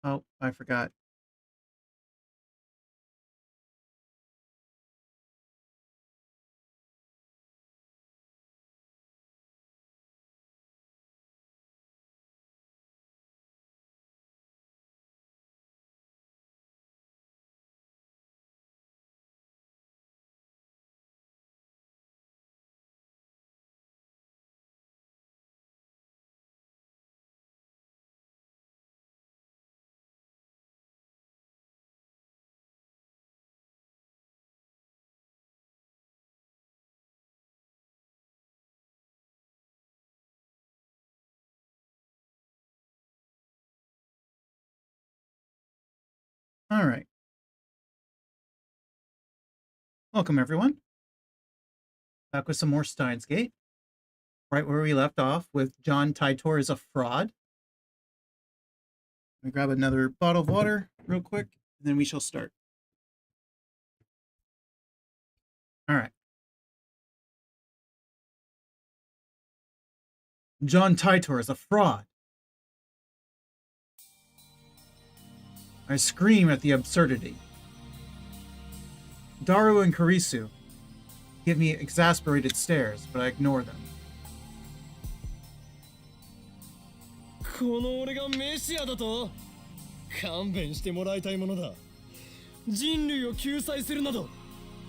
Oh, I forgot. All right. Welcome, everyone. Back with some more STEINSGATE. Right where we left off with John Titor is a fraud. Let me grab another bottle of water real quick, and then we shall start. All right. John Titor is a fraud. I scream at the absurdity. Daru and Karisu give me exasperated stares, but I ignore them. この俺がメシアだと勘弁してもらいたいものだ。人類を救済するなど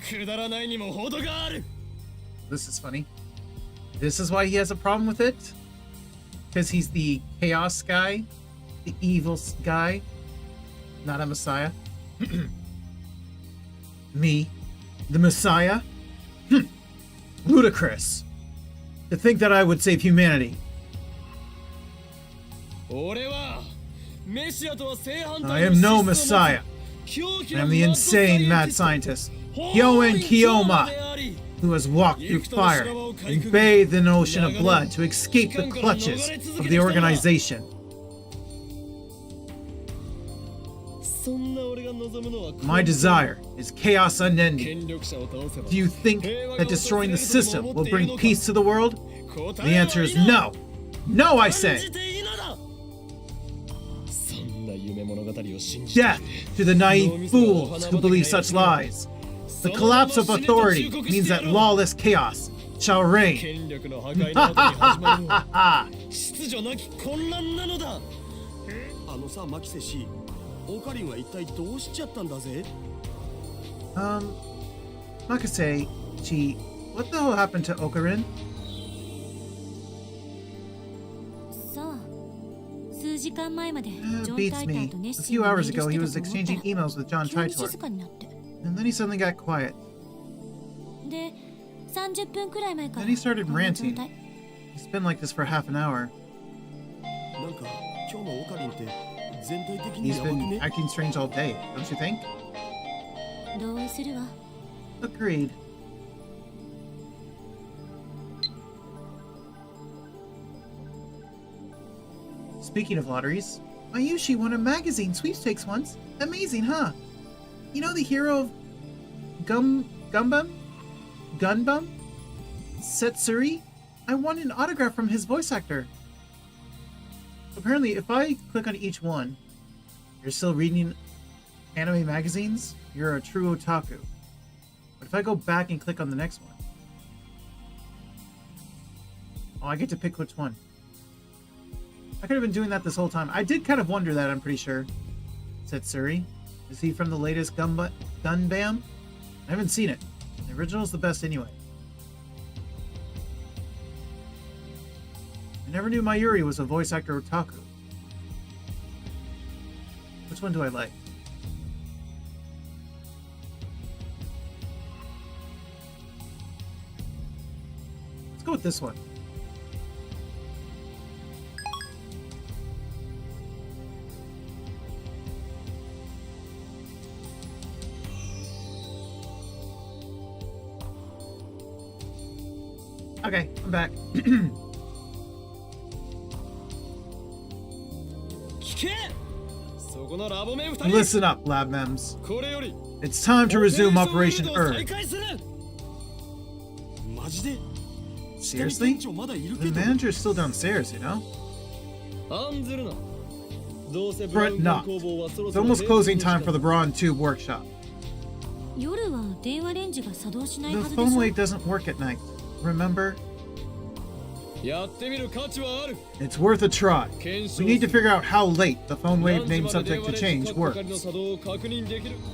くだらないにも程がある。 This is funny. This is why he has a problem with it? Because he's the chaos guy, the evil guy, not a messiah. Me, the messiah? Ludicrous. To think that I would save humanity. I am no messiah. I am the insane mad scientist, Hyoen Kiyoma, who has walked through fire and bathed in an ocean of blood to escape the clutches of the organization. My desire is chaos unending. Do you think that destroying the system will bring peace to the world? The answer is no. No, I say. Death to the naive fools who believe such lies. The collapse of authority means that lawless chaos shall reign. Makase-chi, what the hell happened to Okarin? Beats me. A few hours ago, he was exchanging emails with John Titor, and then he suddenly got quiet. Then he started ranting. He's been like this for half an hour. He's been acting strange all day, don't you think? Agreed. Speaking of lotteries, Mayushi won a magazine sweepstakes once. Amazing, huh? You know the hero of Gunbum? Setsuri? I won an autograph from his voice actor. Apparently, if I click on each one, you're still reading anime magazines, you're a true otaku. But if I go back and click on the next one, oh, I get to pick which one. I could have been doing that this whole time. I did kind of wonder that, I'm pretty sure. Setsuri. Is he from the latest Gunbam? I haven't seen it. The original's the best anyway. I never knew Mayuri was a voice actor otaku. Which one do I like? Let's go with this one. Okay, I'm back. Listen up, lab mems. It's time to resume Operation Earth. Seriously? The manager's still downstairs, you know? Front knocked. It's almost closing time for the Brawn Tube workshop. 夜は電話レンジが作動しない The はずで phone しょ wave doesn't work at night. Remember? やってみる価値はある。 It's worth a try. We need to figure out how late the phone wave name subject to change works.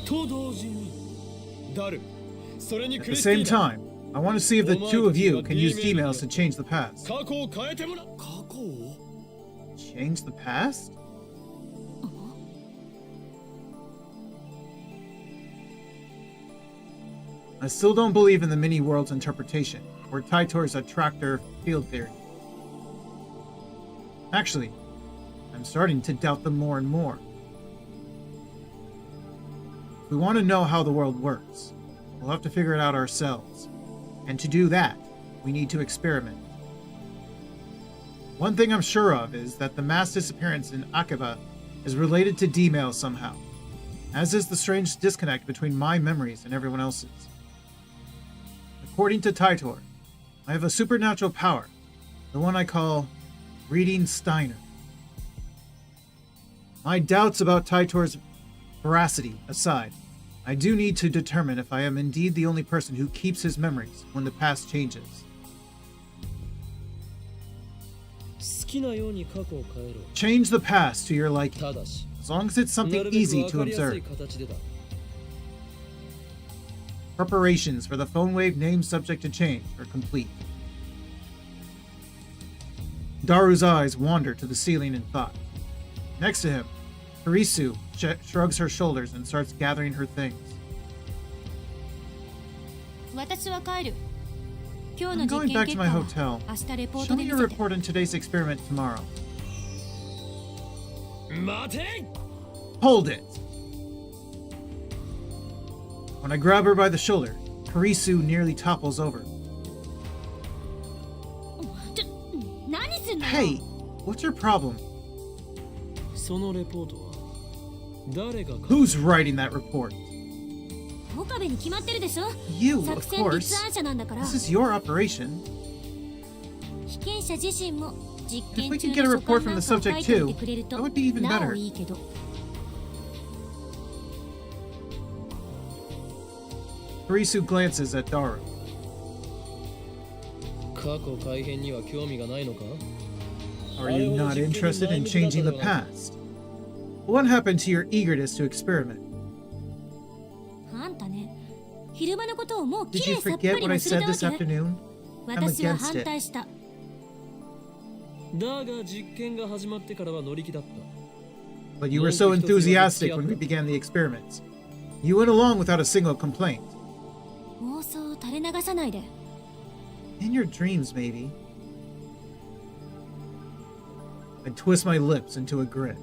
と同時にダル、それに At クリ the スティ same ーナ、 time, I want to see if the two of you can use emails to change the past. 過去を変えてもらう。過去を Change the past? I still don't believe in the mini world's interpretation, or Titor's attractor field theory. Actually, I'm starting to doubt them more and more. If we want to know how the world works, we'll have to figure it out ourselves. And to do that, we need to experiment. One thing I'm sure of is that the mass disappearance in Akiba is related to D-mail somehow, as is the strange disconnect between my memories and everyone else's. According to Titor, I have a supernatural power, the one I call Reading Steiner. My doubts about Titor's veracity aside, I do need to determine if I am indeed the only person who keeps his memories when the past changes. 好きなように過去を変えろ。 Change the past to your liking, ただし、 as long as it's な something るべく easy わ to かりやすい observe. 形でだ。 Preparations for the phone wave name subject to change are complete. Daru's eyes wander to the ceiling in thought. Next to him, Harisu shrugs her shoulders and starts gathering her things. 私は帰る。今日の I'm 実 going 験 back to 結 my 果を hotel. 明日レポー Show ト me で your 見せて。 report on today's experiment tomorrow. 待て！ Hold it! When I grab her by the shoulder, Harisu nearly topples over. 何すんのよ Hey, what's your problem? そのレポートは誰が書く？ Who's writing that report? 岡部に決まってるでしょ You, 作 of 戦 course. 立案者なんだから This is your operation. 被験者自身も実 If we 験 could 中 get a の所 report 感 from なん the かを書 subject いておい too, てくれる that と would be even な better. おいいけど Harisu glances at Daru. 過去改変には興味がないのか？ Are you not interested in changing the past? What happened to your eagerness to experiment? あんたね昼間のことをもう Did き you れいさっぱ forget り what I 忘れ said た this わけ afternoon? 私は against 反 it. 対しただが実験が始まってからは乗り気だった。 But you were so enthusiastic when we began the experiments. You went along without a single complaint. 妄想を垂れ流さないで In your dreams, maybe. I twist my lips into a grin.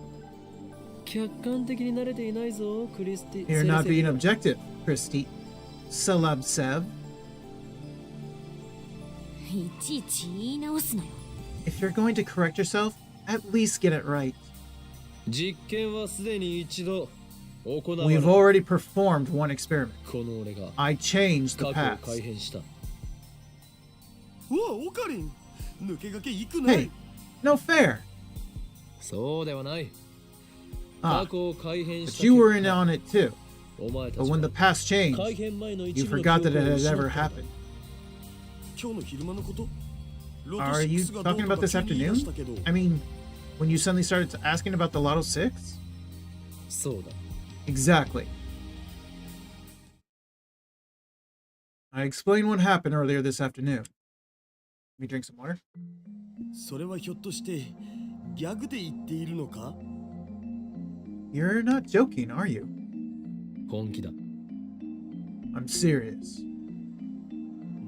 客観的に慣れていないぞ、クリスティ。 You're not being objective, Christy. Celebsev. いちいち言い直すなよ If you're going to correct yourself, at least get it right. 実験はすでに一度行われ We've た。 already performed one experiment. この俺が I changed 過 the 去を past. 改変した。うわ、オカリン抜け駆け行くな Hey, no fair. そうではない。 Ah, 過去を改変し but た you were in 結果 on it too. お前た But ち when は the past changed, 改変前の you 一部の forgot that 記 it 憶を had 失った ever んだ。 happened. 今日の昼間のこと Are you talking about this afternoon? I mean, when you suddenly started asking about the Lotto 6? そうだ。 Exactly. I explained what happened earlier this afternoon. Let me drink some water. それはひょっとしてギャグで言っているのか You're not joking, are you? 本気だ。 I'm serious.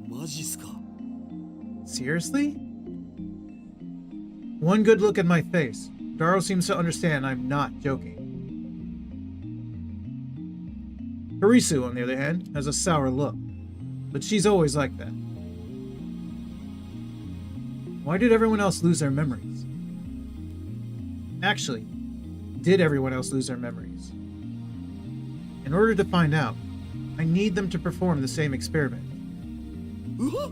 マジっすか Seriously? One good look at my face. Daru seems to understand I'm not joking. Harisu, on the other hand, has a sour look. But she's always like that. Why did everyone else lose their memories? Actually, did everyone else lose their memories? In order to find out, I need them to perform the same experiment. うわ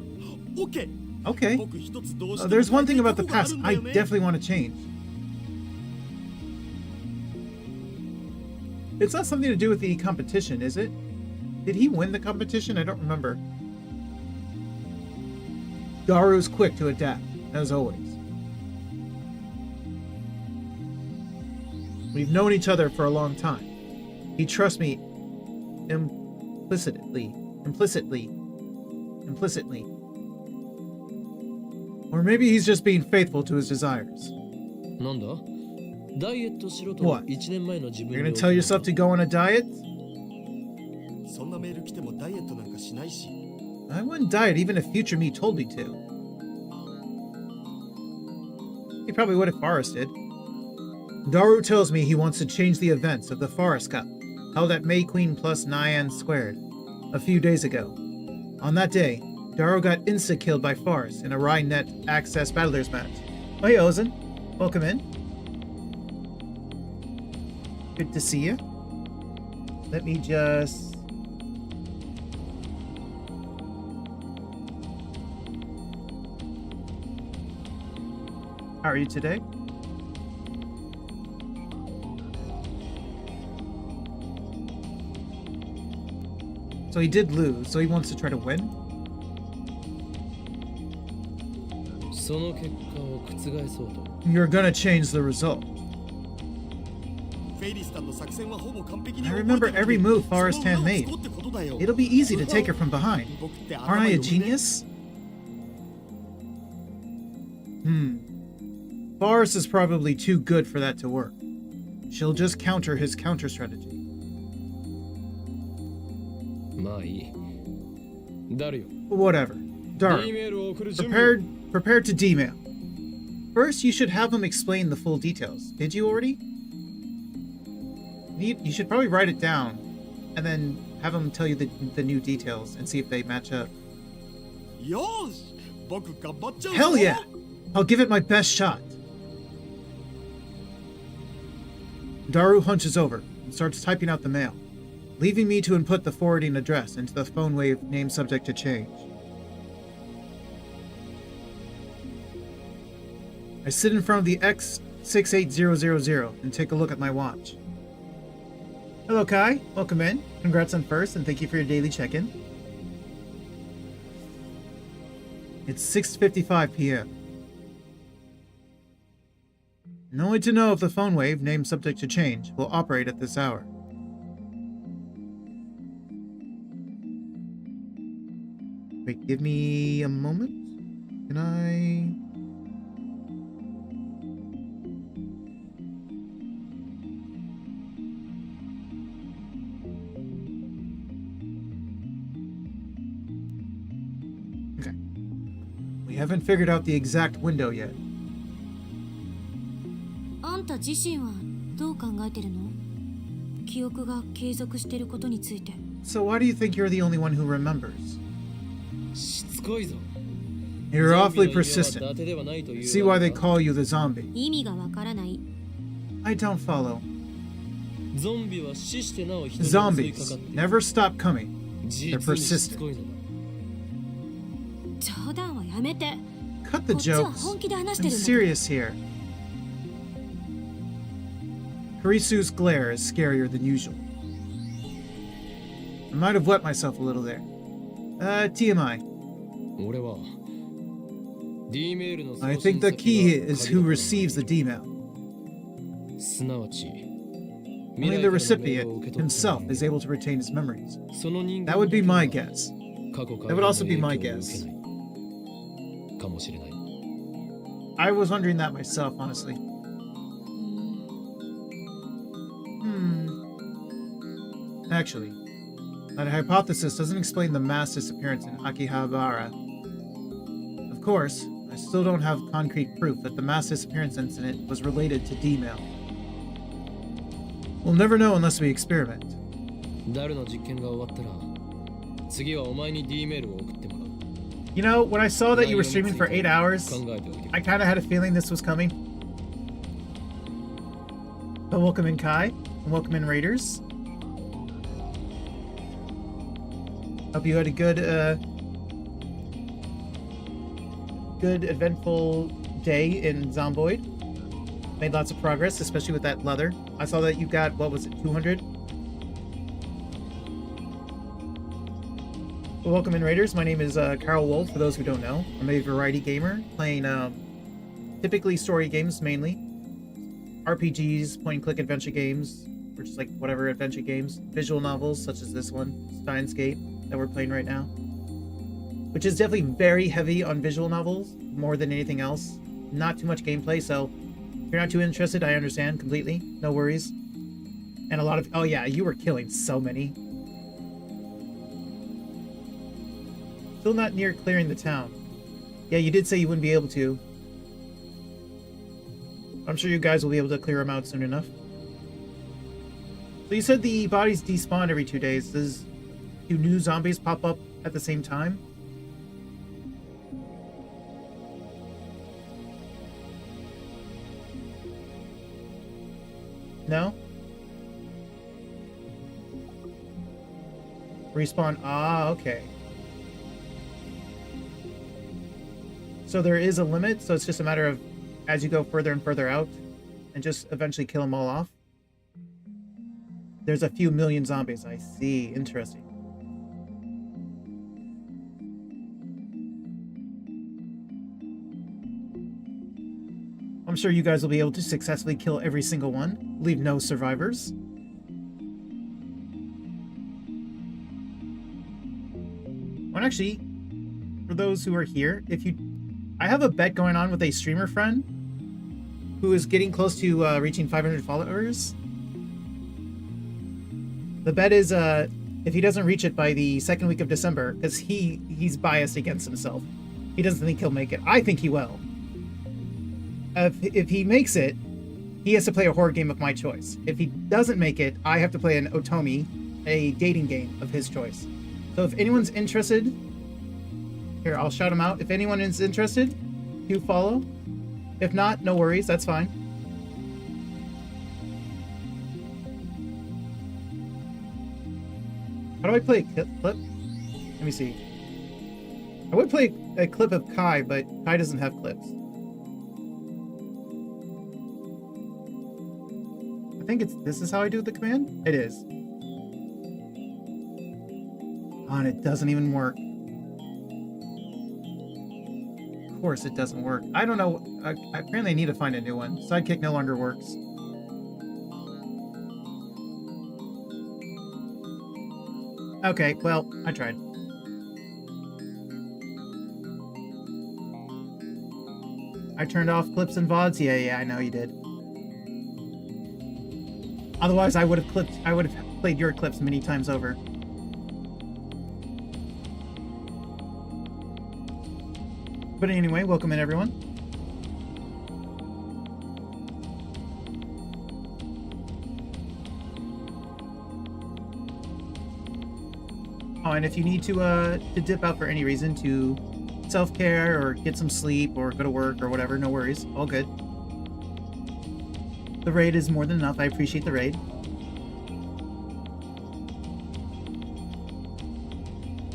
オッケー Okay. 僕一つどうしても There's one thing about the 変えたい past とこがあ I るんだよね definitely want to change. It's not something to do with the competition, is it? Did he win the competition? I don't remember. Daru's quick to adapt, as always. We've known each other for a long time. He trusts me implicitly. Or maybe he's just being faithful to his desires. What? You're gonna tell yourself to go on a diet? I wouldn't diet even if future me told me to. He probably would if Forrest did. Daru tells me he wants to change the events of the Forest Cup, held at May Queen plus Nyan Squared, a few days ago. On that day, Daru got insta-killed by Forrest in a Rhinet Access Battlers match. Oh hey Ozen, welcome in. Good to see you. Let me just... How are you today? So he did lose, so he wants to try to win? You're gonna change the result. I remember every move Forrest Hand made. It'll be easy to take her from behind. Aren't I a genius? Forrest is probably too good for that to work. She'll just counter his counter strategy. Whatever. Daru, prepared to D-mail. First, you should have him explain the full details. Did you already? You should probably write it down, and then have him tell you the new details and see if they match up. Hell yeah! I'll give it my best shot. Daru hunches over and starts typing out the mail, leaving me to input the forwarding address into the phone wave name subject to change. I sit in front of the X68000 and take a look at my watch. Hello Kai, welcome in. Congrats on first and thank you for your daily check-in. It's 6:55 p.m. No way to know if the phone wave, named subject to change, will operate at this hour. Wait, give me a moment. Can I... Okay. We haven't figured out the exact window yet. あんた自身はどう考えてるの？記憶が継続してることについて。 So why do you think you're the only one who remembers? しつこいぞ。 You're awfully persistent. See why they call you the zombie. 意味がわからない。 I don't follow. ゾンビは死してなお人に襲いかか Zombies っている。 never stop coming. 実 They're にしつ persistent. こいのだ。冗談はやめて。 Cut the こっちは jokes. 本気で話して I'm るんだ。 serious here. Karisu's glare is scarier than usual. I might have wet myself a little there. TMI. 俺は D メールの送 I 信 think the 先 key が is 鍵だ who った receives the D-mail. すなわち Only the recipient himself is able to retain his memories. その人間 That would be my guess. 過去から That would also be の my 影響を guess. 受けないかもしれない。 I was wondering that myself, honestly. Actually, that hypothesis doesn't explain the mass disappearance in Akihabara. Of course, I still don't have concrete proof that the mass disappearance incident was related to D-mail. We'll never know unless we experiment. ダルの実験が終わったら次はお前に D メールを送ってもらう。 You know, when I saw that you were streaming for 8 hours, 考えておいてくれ。 I kind of had a feeling this was coming. But welcome in Kai, and welcome in Raiders. Hope you had a good eventful day in Zomboid. Made lots of progress, especially with that leather. I saw that you got, what was it, 200? Well, welcome in, Raiders. My name is Carl Wolf, for those who don't know. I'm a variety gamer, playing typically story games mainly. RPGs, point-and-click adventure games, or just like whatever adventure games. Visual novels, such as this one, STEINSGATE, that we're playing right now. Which is definitely very heavy on visual novels, more than anything else. Not too much gameplay, so if you're not too interested, I understand completely. No worries. And a lot of... Oh yeah, you were killing so many. Still not near clearing the town. Yeah, you did say you wouldn't be able to. I'm sure you guys will be able to clear them out soon enough. So you said the bodies despawn every 2 days. Do new zombies pop up at the same time? No? Respawn. Ah, okay. So there is a limit, so it's just a matter of as you go further and further out and just eventually kill them all off. There's a few million zombies. I see. Interesting. I'm sure you guys will be able to successfully kill every single one. Leave no survivors. Well, actually, for those who are here, I have a bet going on with a streamer friend who is getting close to reaching 500 followers. The bet is if he doesn't reach it by the second week of December, because he's biased against himself. He doesn't think he'll make it. I think he will. If he makes it, he has to play a horror game of my choice. If he doesn't make it, I have to play an Otomi, a dating game of his choice. So if anyone's interested, here, I'll shout him out. If anyone is interested, do follow. If not, no worries, that's fine. How do I play a clip? Let me see. I would play a clip of Kai, but Kai doesn't have clips. I think this is how I do the command? It is. Oh, and it doesn't even work. Of course it doesn't work. I don't know. Apparently I need to find a new one. Sidekick no longer works. Okay, well, I tried. I turned off clips and VODs? Yeah, I know you did. Otherwise I would have played your clips many times over. But anyway, welcome in, everyone. Oh, and if you need to dip out for any reason, to self-care or get some sleep or go to work or whatever, no worries, all good. The raid is more than enough. I appreciate the raid.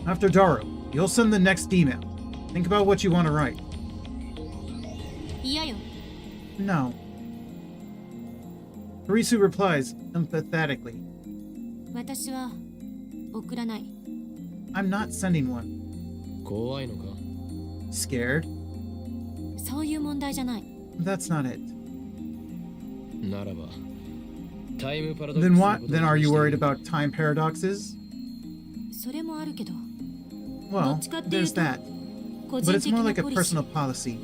After Daru, you'll send the next email. Think about what you want to write. No. Harisu replies empathetically. I'm not sending one. Scared? That's not it. Then what? Then are you worried about time paradoxes? Well, there's that. But it's more like a personal policy.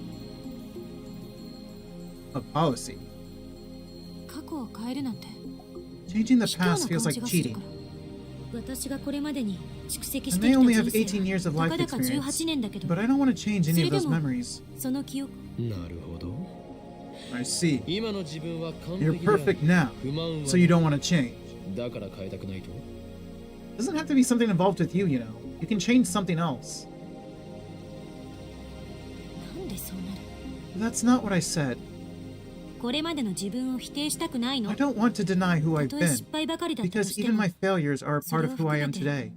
A policy? Changing the past feels like cheating. I may only have 18 years of life experience, but I don't want to change any of those memories. I see. You're perfect now, so you don't want to change. Doesn't have to be something involved with you, you know. You can change something else. That's not what I said. I don't want to deny who I've been, because even my failures are a part of who I am today.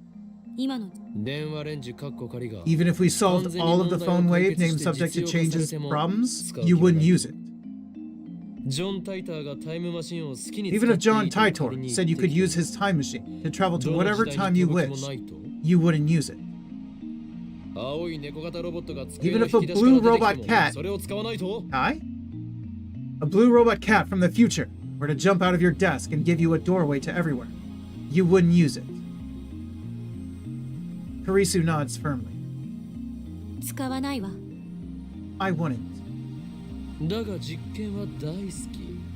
Even if we solved all of the phone wave named subject to changes problems, you wouldn't use it. Even if John Titor said you could use his time machine to travel to whatever time you wish, you wouldn't use it. Even if a blue robot cat... Hi? A blue robot cat from the future were to jump out of your desk and give you a doorway to everywhere, you wouldn't use it. Karisu nods firmly. 使わないわ。 I wouldn't.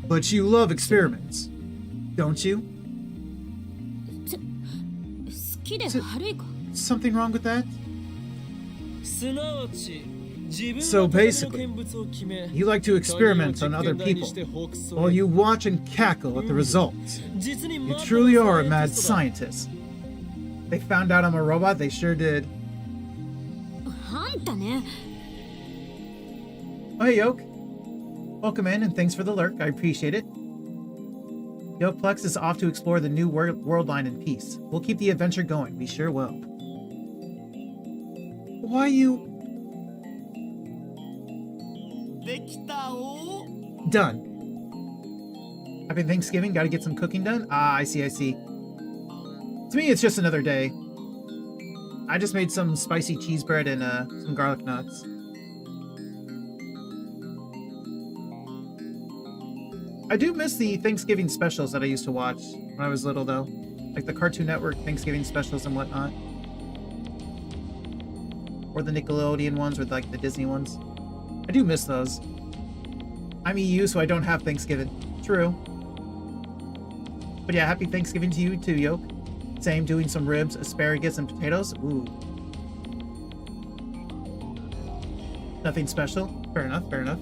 But you love experiments, don't you? 好きで悪いか？ Something wrong with that? So basically, you like to experiment on other people, while you watch and cackle at the results. You truly are a mad scientist. They found out I'm a robot, they sure did. あんたね。 Oh, hey, Yoke. Welcome in, and thanks for the lurk. I appreciate it. Yokeplex is off to explore the new world line in peace. We'll keep the adventure going. We sure will. Why you... できたお Done. Happy Thanksgiving. Gotta get some cooking done? Ah, I see, I see. To me, it's just another day. I just made some spicy cheese bread and some garlic nuts. I do miss the Thanksgiving specials that I used to watch when I was little, though. Like the Cartoon Network Thanksgiving specials and whatnot. Or the Nickelodeon ones, or like the Disney ones. I do miss those. I'm EU, so I don't have Thanksgiving. True. But yeah, happy Thanksgiving to you too, Yoke. Same, doing some ribs, asparagus, and potatoes. Ooh. Nothing special. Fair enough, fair enough.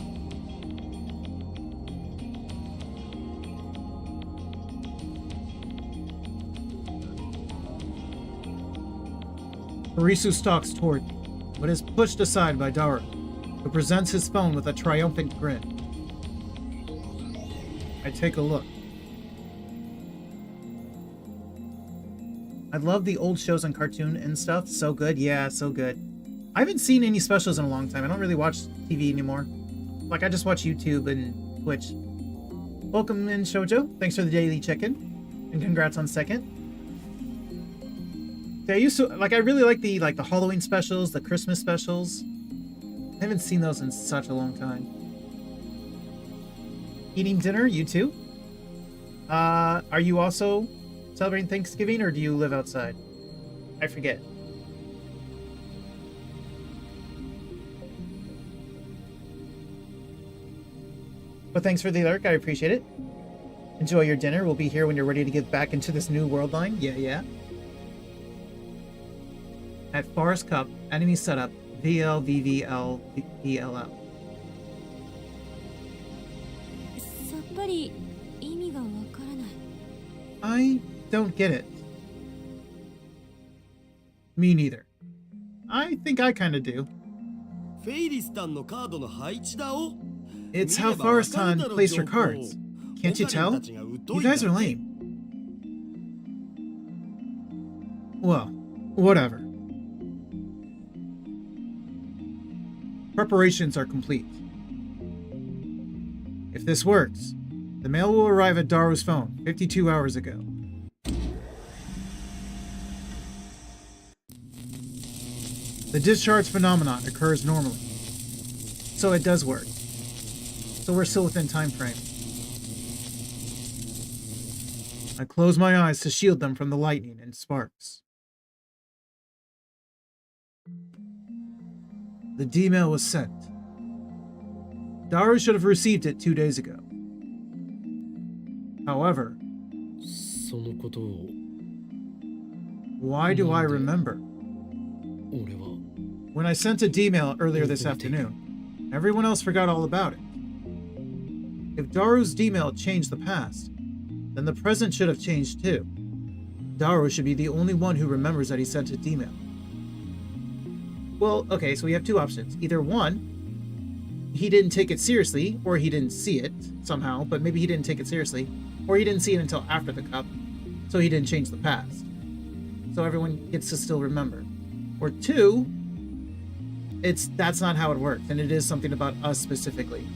Harisu stalks toward me, but is pushed aside by Daru, who presents his phone with a triumphant grin. I take a look. I love the old shows on Cartoon and stuff. So good. Yeah, so good. I haven't seen any specials in a long time. I don't really watch TV anymore. Like, I just watch YouTube and Twitch. Welcome in, Shoujo. Thanks for the daily check-in. And congrats on second. I used to, like, I really like the Halloween specials, the Christmas specials. I haven't seen those in such a long time. Eating dinner? You too? Are you also celebrating Thanksgiving, or do you live outside? I forget. But thanks for the alert, I appreciate it. Enjoy your dinner. We'll be here when you're ready to get back into this new world line. Yeah, yeah. At Forest Cup, enemy setup, VLVVLVLL. さっぱり意味がわからない。 I don't get it. Me neither. I think I kinda do. フェイリスタンのカードの配置だお It's how Forrestan plays her cards. Can't you tell? You guys are lame. Well, whatever. Preparations are complete. If this works, the mail will arrive at Daru's phone 52 hours ago. The discharge phenomenon occurs normally, so it does work. So we're still within time frame. I close my eyes to shield them from the lightning and sparks. The D-mail was sent. Daru should have received it 2 days ago. However, そのことを why do I remember? 俺は When I sent a D-mail earlier this afternoon, everyone else forgot all about it. If Daru's D-mail changed the past, then the present should have changed too. Daru should be the only one who remembers that he sent a D-mail. Well, okay, so we have two options. Either one, he didn't take it seriously, or he didn't see it somehow, but maybe he didn't take it seriously, or he didn't see it until after the cup, so he didn't change the past. So everyone gets to still remember. Or two, that's not how it works, and it is something about us specifically.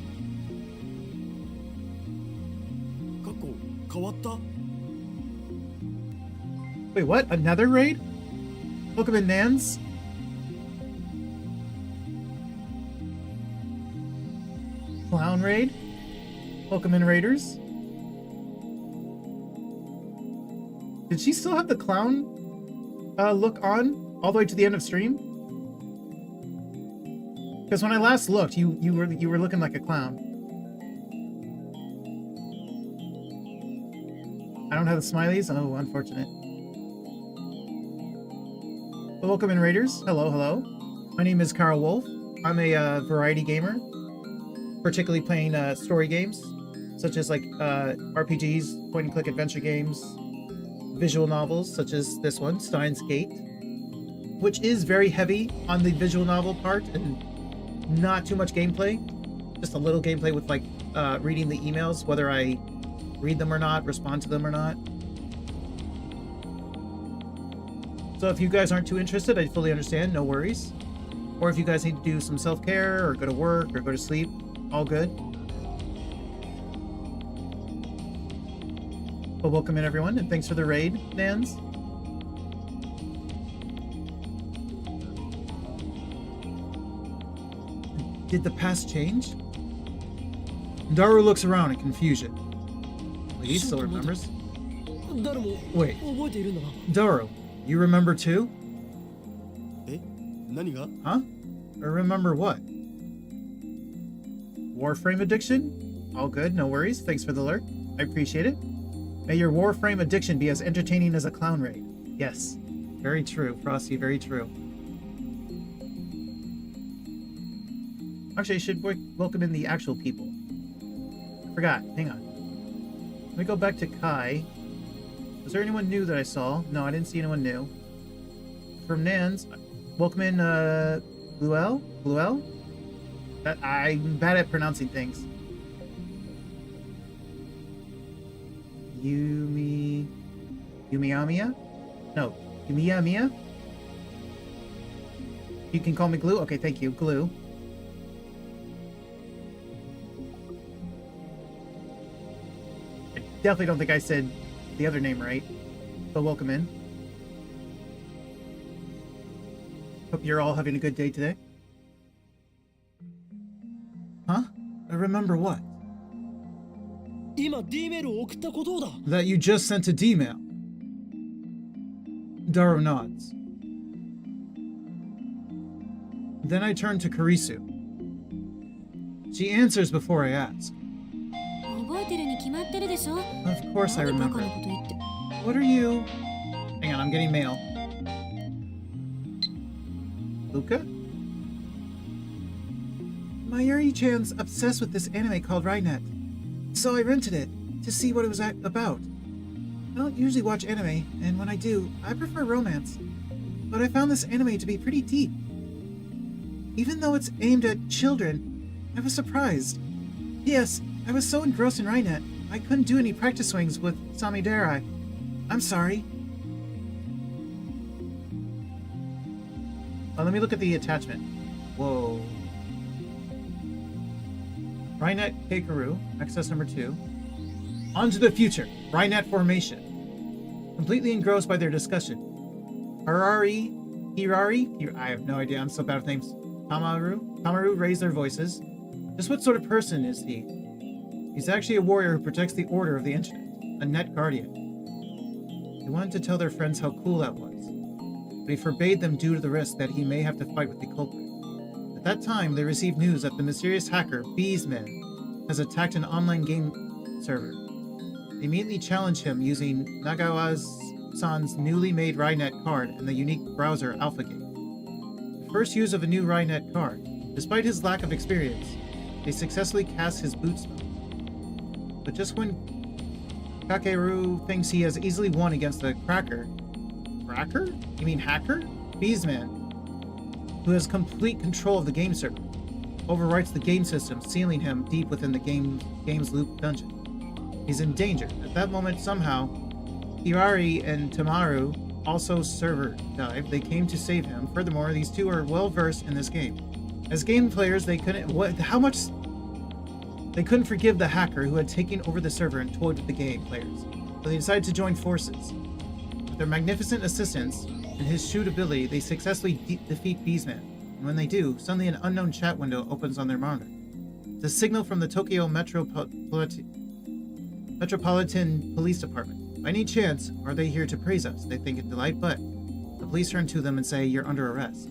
過去変わった Wait, what? Another raid? Welcome in, Nans. Clown raid. Welcome in, raiders. Did she still have the clown look on all the way to the end of stream? Because when I last looked, you were looking like a clown. I don't have the smileys. Oh, unfortunate. But welcome in, raiders. Hello, hello. My name is Carl Wolf. I'm a variety gamer, particularly playing story games, such as like RPGs, point-and-click adventure games, visual novels, such as this one, STEINSGATE, which is very heavy on the visual novel part and not too much gameplay. Just a little gameplay with like reading the emails, whether I read them or not, respond to them or not. So if you guys aren't too interested, I fully understand, no worries. Or if you guys need to do some self-care or go to work or go to sleep, all good. But welcome in, everyone, and thanks for the raid, Nans. Did the past change? Daru looks around in confusion. Well, he still remembers. Wait, Daru, you remember too? 何が Huh? Or remember what? Warframe addiction? All good, no worries. Thanks for the alert. I appreciate it. May your Warframe addiction be as entertaining as a clown raid. Yes. Very true, Frosty, very true. Actually, I should welcome in the actual people. I forgot. Hang on. Let me go back to Kai. Was there anyone new that I saw? No, I didn't see anyone new. From Nans, welcome in, Bluel? Bluel? I'm bad at pronouncing things. Yumiamiya? No, Yumiamiya? You can call me Glue? Okay, thank you, Glue. I definitely don't think I said the other name right, but welcome in. Hope you're all having a good day today. Huh? I remember what? 今 D メールを送ったことだ。 That you just sent a D-mail. Daru nods. Then I turn to Karisu. She answers before I ask. 覚えてるに決まってるでしょ。 Of course I なんでバ remember. カなこと言って。 What are you... Hang on, I'm getting mail. Luca? Mayuri-chan's obsessed with this anime called Rainet. So I rented it to see what it was about. I don't usually watch anime, and when I do, I prefer romance. But I found this anime to be pretty deep. Even though it's aimed at children, I was surprised. Yes, I was so engrossed in Rainet, I couldn't do any practice swings with Samidarai. I'm sorry. Let me look at the attachment. Whoa. Rainet Keikaru, access number 2. On to the future, Rainet formation. Completely engrossed by their discussion. Hirari, I have no idea, I'm so bad with names. Tamaru raised their voices. Just what sort of person is he? He's actually a warrior who protects the order of the internet, a net guardian. They wanted to tell their friends how cool that was, but he forbade them due to the risk that he may have to fight with the culprit. At that time, they received news that the mysterious hacker, Beesman, has attacked an online game server. They immediately challenged him using Nagawa-san's newly made Rainet card and the unique browser AlphaGate. The first use of a new Rainet card. Despite his lack of experience, they successfully cast his boot spell. But just when Kakeru thinks he has easily won against the Cracker? You mean hacker? Beesman, who has complete control of the game server, overwrites the game system, sealing him deep within the game's loop dungeon. He's in danger. At that moment, somehow, Hirari and Tamaru also server dive. They came to save him. Furthermore, these two are well versed in this game. As game players, they couldn't forgive the hacker who had taken over the server and toyed with the game players. So they decided to join forces. With their magnificent assistance and his shoot ability, they successfully defeat Beesman. And when they do, suddenly an unknown chat window opens on their monitor. It's a signal from the Tokyo Metropolitan Police Department. By any chance, are they here to praise us? They think it delight, but the police turn to them and say, you're under arrest.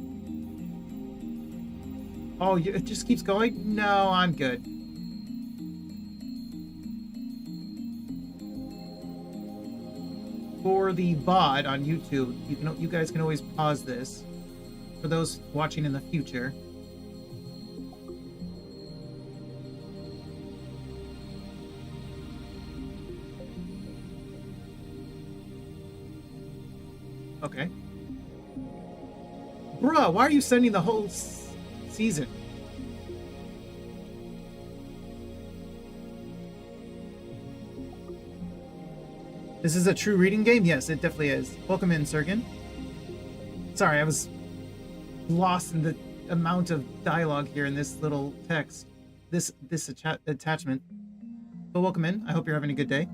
Oh, it just keeps going? No, I'm good. For the VOD on YouTube, you guys can always pause this. For those watching in the future. Okay. Bruh, why are you sending the whole season? This is a true reading game? Yes, it definitely is. Welcome in, Sergen. Sorry, I was lost in the amount of dialogue here in this little text. This attachment. But welcome in. I hope you're having a good day.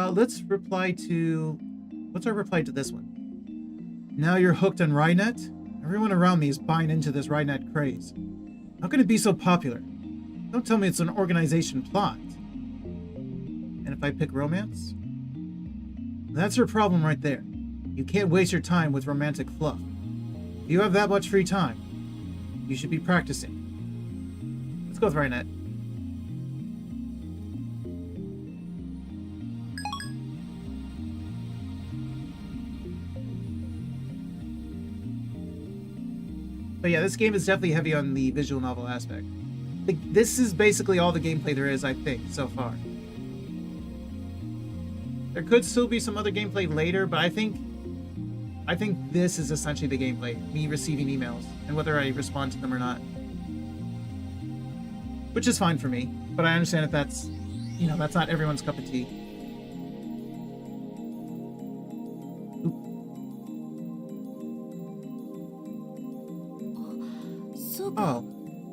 Let's reply to... What's our reply to this one? Now you're hooked on Rynet? Everyone around me is buying into this Rynet craze. How can it be so popular? Don't tell me it's an organization plot. And if I pick romance? That's your problem right there. You can't waste your time with romantic fluff. If you have that much free time, you should be practicing. Let's go with Rynet. But yeah, this game is definitely heavy on the visual novel aspect. This is basically all the gameplay there is, I think, so far. There could still be some other gameplay later, but I think this is essentially the gameplay. Me receiving emails, and whether I respond to them or not. Which is fine for me, but I understand if that's, that's not everyone's cup of tea. Oh,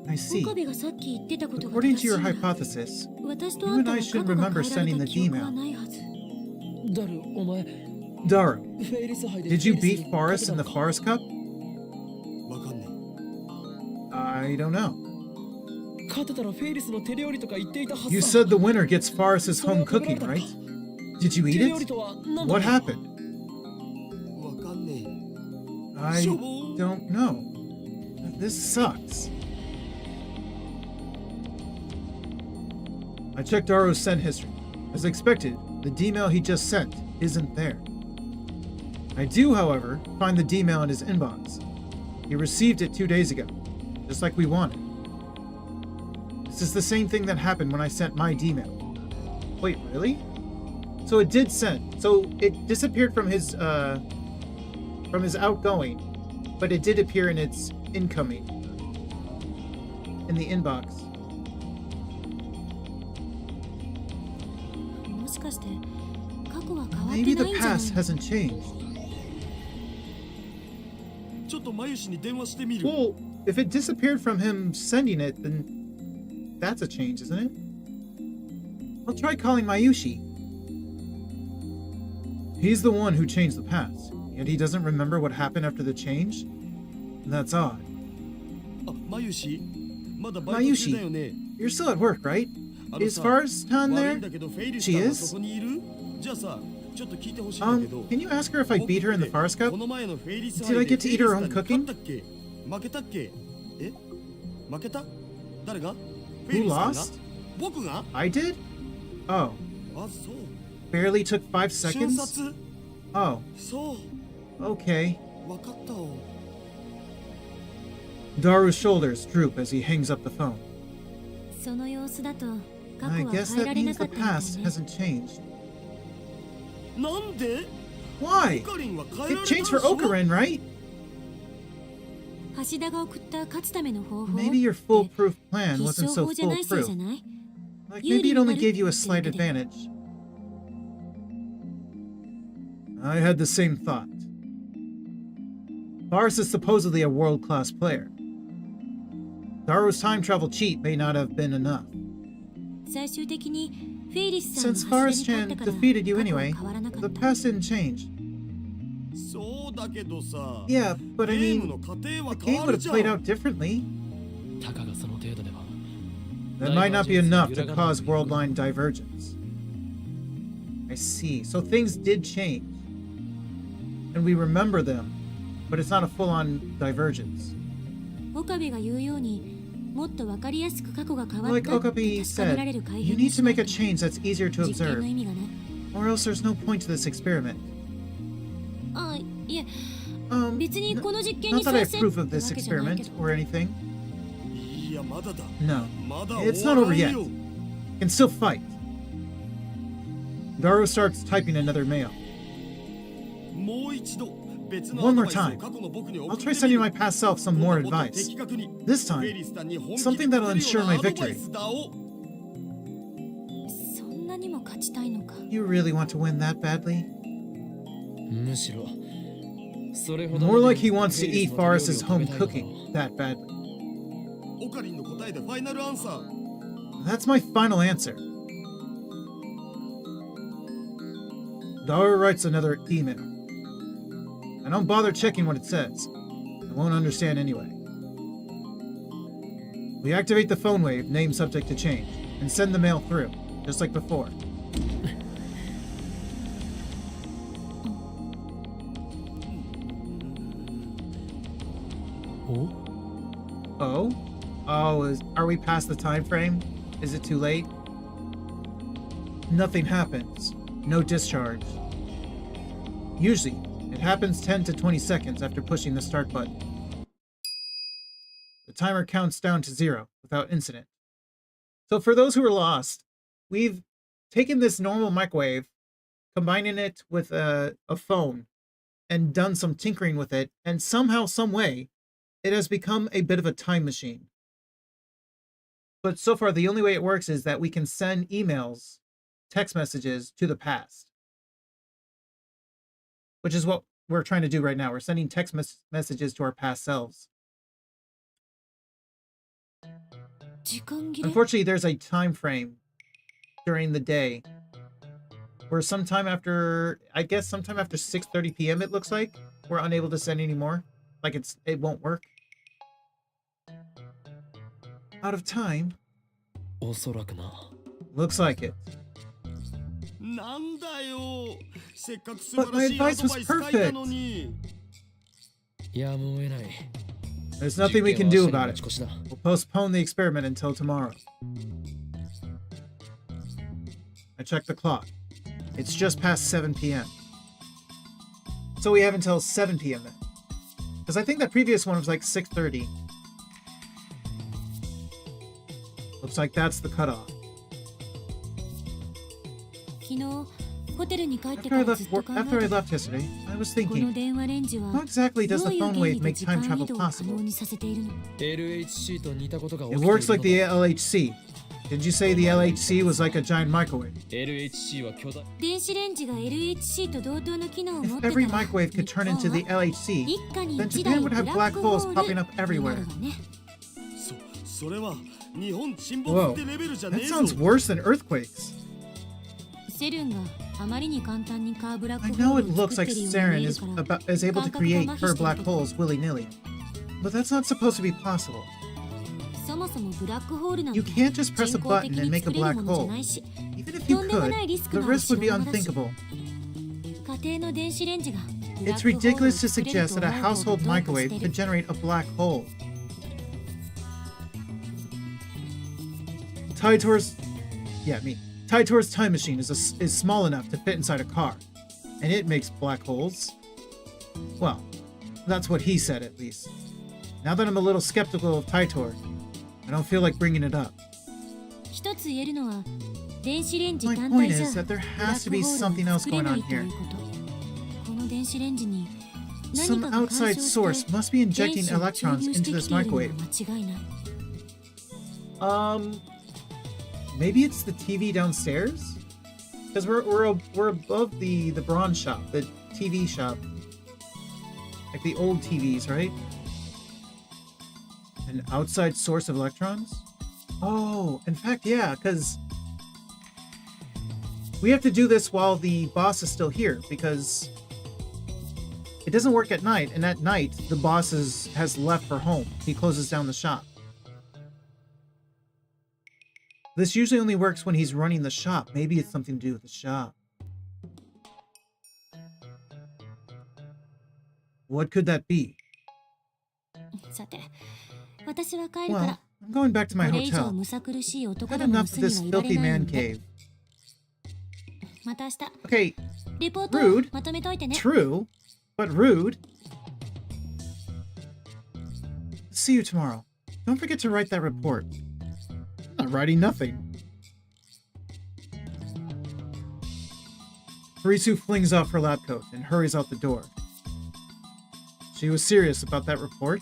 I see. According to your hypothesis, you and I should remember sending the email. Daru, did you beat Forrest in the Forrest Cup? I don't know. You said the winner gets Forrest's home cooking, right? Did you eat it? What happened? I don't know. This sucks. I checked Daru's send history. As expected, the D-mail he just sent isn't there. I do, however, find the D-mail in his inbox. He received it 2 days ago, just like we wanted. This is the same thing that happened when I sent my D-mail. Wait, really? So it did send. So it disappeared from his outgoing, but it did appear in its incoming. In the inbox. Maybe the past hasn't changed. Well, if it disappeared from him sending it, then that's a change, isn't it? I'll try calling Mayushi. He's the one who changed the past, yet he doesn't remember what happened after the change? That's odd. Mayushi, you're still at work, right? Is Forrest-tan there? She is? Can you ask her if I beat her in the Forrest Cup? Did I get to eat her home cooking? Who lost? I did? Oh. Barely took 5 seconds? Oh. Okay. Daru's shoulders droop as he hangs up the phone. I guess that means the past hasn't changed. Why? It changed for Okarin, right? Maybe your foolproof plan wasn't so foolproof. Like maybe it only gave you a slight advantage. I had the same thought. Forrest is supposedly a world-class player. Daru's time travel cheat may not have been enough. Since Forrest-chan defeated you anyway, the past didn't change. そうだけどさ、 Yeah, but I ゲーム mean, の過程は the 変 game わ would る have じゃ played ん。 out differently. たかがその程度では That might not be enough to cause worldline divergence. I see. So things did change. And we remember them, but it's not a full-on divergence. 岡部が言うようにもっとわかりやすく過去が変わっ Like たって Okabe 確かめられ said, る改 you 変に need し to ない make a と change that's easier to 実験 observe, の意味がね。 or else there's no point to this experiment. あ、いえ、 別に N- この実験 not に that I 賛成 approve of って this わけじゃないけ experiment ど。 or anything. いや、まだだ。 No, まだ it's 終 not わ over らん yet. よ。 Can still fight. Daru starts typing another mail. もう一度別の One ア more ドバイ time. スを過去の僕に I'll 送って try み sending る。 my past self some more もっと advice. 的確に This フェ time, リスさんに本気で something that'll 勝てる ensure よう my なアドバイ victory. スだお。そんなにも勝ちたいのか。 You really want to win that badly? むしろそれほど More like he wants to eat Forrest's home cooking that badly. オカリンの答えでファイナルアンサー。 That's my final answer. Daru writes another email. I don't bother checking what it says. I won't understand anyway. We activate the phone wave, name subject to change, and send the mail through, just like before. Oh? Oh, are we past the time frame? Is it too late? Nothing happens. No discharge. Usually, it happens 10 to 20 seconds after pushing the start button. The timer counts down to 0 without incident. So for those who are lost, we've taken this normal microwave, combining it with a phone, and done some tinkering with it, and somehow, some way, it has become a bit of a time machine. But so far, the only way it works is that we can send emails, text messages to the past. Which is what we're trying to do right now. We're sending text messages to our past selves. 時間切れ。 Unfortunately, there's a time frame during the day where sometime after, I guess sometime after 6:30 p.m. it looks like, we're unable to send anymore. Like it won't work. Out of time. おそらくな Looks like it. なんだよ。せっかく素晴 But my らしいア advice ド was バイス書いたのに。やむを得ない There's nothing we can do about 持 it. ち越しだ We'll postpone the experiment until tomorrow. I checked the clock. It's just past 7 p.m. So we have until 7 p.m. then. Because I think that previous one was like 6:30. Looks like that's the cutoff. 昨日ホテルに帰って After か I らず left っと work, 考え after I た。 left yesterday, I was この thinking, 電話レンジは how exactly ど does う the いう phone 原 wave 理で make 時 time 間移 travel 動を可 possible? 能にさせているの？ LHC と似たことが起 It きている works like の the だ LHC. Did you say the LHC was like a giant microwave? LHC は巨大電子レンジが LHC と同等の機能を持って If たら every microwave could turn into the 日本は LHC, 一家に then 一台 Japan ブ would ラ have ッ black クホ holes ー popping ル up にな everywhere. るわね。それは日本沈没 Whoa, ってレベルじゃね that えぞ。 sounds worse than earthquakes. セルンがあまりに簡単にカーブラッ I クホ know ー it ルを looks 作っ like てるように見 SERN える is から is able to 感覚が create 麻痺 her してる black けど holes willy-nilly. But that's not supposed to be possible. そもそもブラックホールなん You て can't just press a 人工 button 的 and に make a 作れ black るものじゃ hole. ないし、 Even if you とんでも could, ないリスク the のある risk would be 代物だし、 unthinkable. 家庭の電子レンジがブラッ It's クホールを ridiculous to 作れる suggest と that a 思うのが household どうか microwave して could る。 generate a black hole. Titor's time machine is small enough to fit inside a car, and it makes black holes. Well, that's what he said at least. Now that I'm a little skeptical of Titor, I don't feel like bringing it up. 一つ言えるのは電子レンジ My 単 point 体じゃ is that there ブラ has ッ to ク be ホール something を else 作れ going な on いとい here. うこと。この電子レンジに何 Some かが干 outside 渉 source して must be 電 injecting 子を注 electrons 入して into き this ているの microwave. は間違いない。 Maybe it's the TV downstairs? Because we're above the bronze shop, the TV shop. Like the old TVs, right? An outside source of electrons? Oh, in fact, yeah, because we have to do this while the boss is still here, because It doesn't work at night, and at night, the boss has left for home. He closes down the shop. This usually only works when he's running the shop. Maybe it's something to do with the shop. What could that be? さて、私は帰るか Well, ら。 I'm going back to my これ以上 hotel. むさ苦しい I've 男 had どもの enough of 巣に this はいられ filthy ない man んで。 cave. また明日、 Okay, レポート Rude. まとめといてね。 true, but rude. See you tomorrow. Don't forget to write that report. I'm not writing nothing. Harisu flings off her lab coat and hurries out the door. She was serious about that report?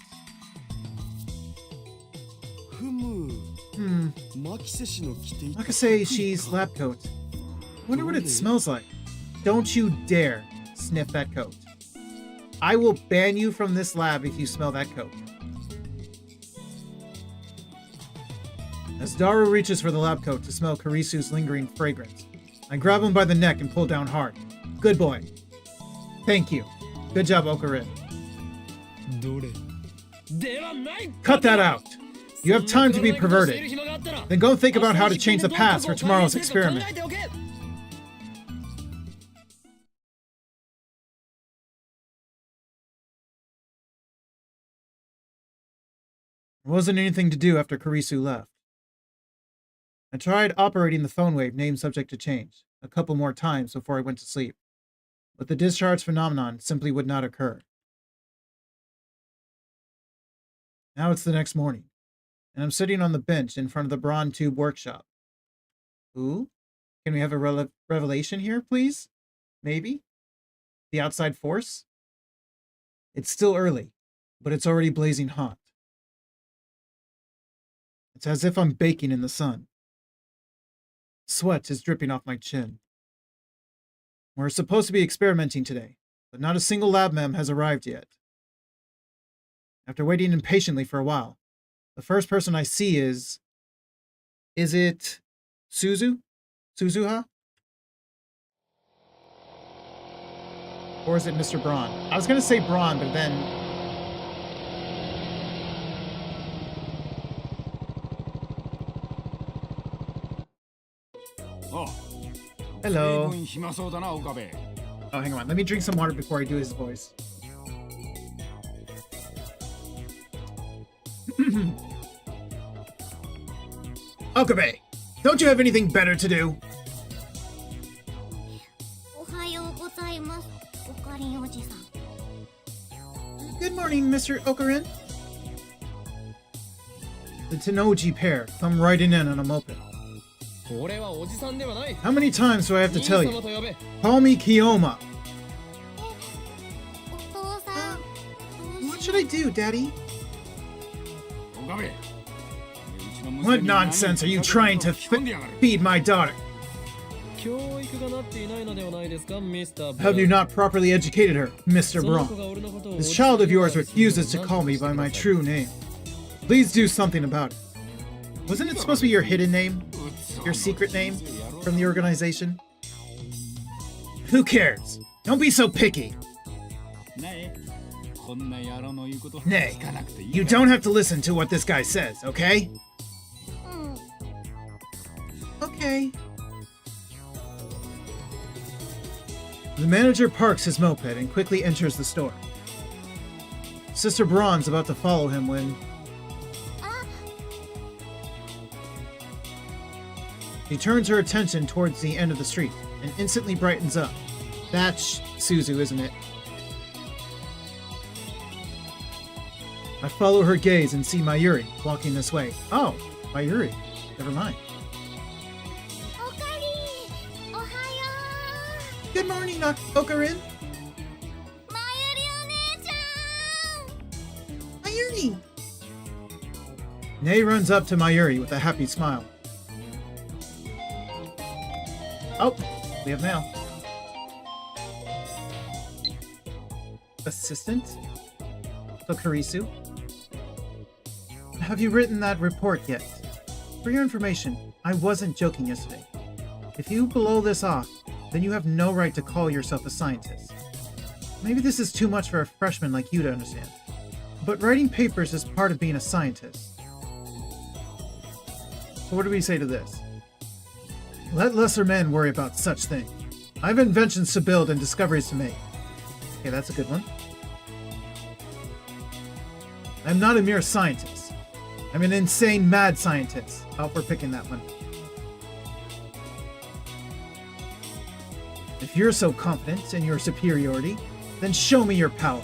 ふむ Hmm. マキセ氏の着ていた I could say she's lab coat. Wonder what it smells like. Don't you dare sniff that coat. I will ban you from this lab if you smell that coat. As Daru reaches for the lab coat to smell Karisu's lingering fragrance, I grab him by the neck and pull down hard. Good boy. Thank you. Good job, Okarin. どれではない Cut that out. You have time to be perverted. Then go think about how to change the past for tomorrow's experiment. There wasn't anything to do after Karisu left. I tried operating the phone wave named subject to change a couple more times before I went to sleep, but the discharge phenomenon simply would not occur. Now it's the next morning, and I'm sitting on the bench in front of the Braun Tube workshop. Ooh, can we have a revelation here, please? Maybe? The outside force? It's still early, but it's already blazing hot. It's as if I'm baking in the sun. Sweat is dripping off my chin. We're supposed to be experimenting today, but not a single lab mem has arrived yet. After waiting impatiently for a while, the first person I see is it Suzu? Suzuha? Or is it Mr. Braun? I was gonna say Braun, but then... Hello. Oh, hang on. Let me drink some water before I do his voice. Okabe, don't you have anything better to do? おはようございます、オカリンおじさん。 Good morning, Mr. Okarin. The Tenoji pair come riding in on a moped. 俺はおじさんではない How many times do I have to 兄 tell 様 you? と呼べ Call me Kiyoma. お父さん、 What should I do, Daddy? 岡部 What nonsense are you trying to feed my daughter? 教育がなっていないのではないですかミスター Have you not properly educated her, Mr. その子 Braun? が俺のことを This child of yours refuses to call me by my true name. Please do something about it. Wasn't it supposed to be your hidden name? Your secret name? From the organization? Who cares? Don't be so picky. Nay, you don't have to listen to what this guy says, okay? うん。 Okay. The manager parks his moped and quickly enters the store. Sister Braun's about to follow him when... She turns her attention towards the end of the street and instantly brightens up. That's Suzu, isn't it? I follow her gaze and see Mayuri walking this way. Oh, Mayuri. Never mind. おかりん、おはよ Good morning, Okarin. う。まゆりお姉ちゃん。 Mayuri. Nei runs up to Mayuri with a happy smile. Oh, we have mail. Assistant? So Karisu? Have you written that report yet? For your information, I wasn't joking yesterday. If you blow this off, then you have no right to call yourself a scientist. Maybe this is too much for a freshman like you to understand. But writing papers is part of being a scientist. So what do we say to this? Let lesser men worry about such things. I have inventions to build and discoveries to make. Okay, that's a good one. I'm not a mere scientist. I'm an insane mad scientist. Oh, we're picking that one. If you're so confident in your superiority, then show me your power.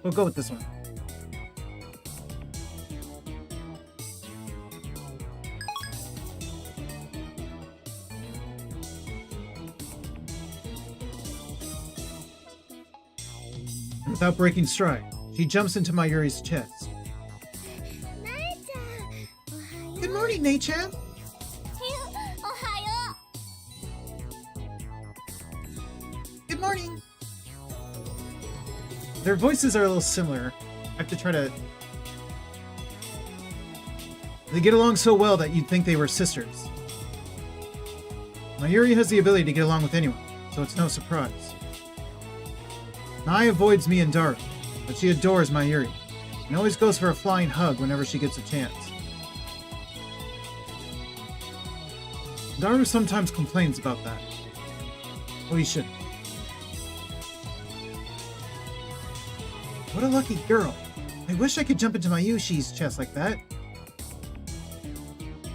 We'll go with this one. Without breaking stride, she jumps into Mayuri's chest. Good morning, Nei-chan. Good morning. Their voices are a little similar. I have to try to... They get along so well that you'd think they were sisters. Mayuri has the ability to get along with anyone, so it's no surprise. Nai avoids me and Daru, but she adores Mayuri, and always goes for a flying hug whenever she gets a chance. Daru sometimes complains about that. Well, he shouldn't. What a lucky girl. I wish I could jump into Mayushi's chest like that.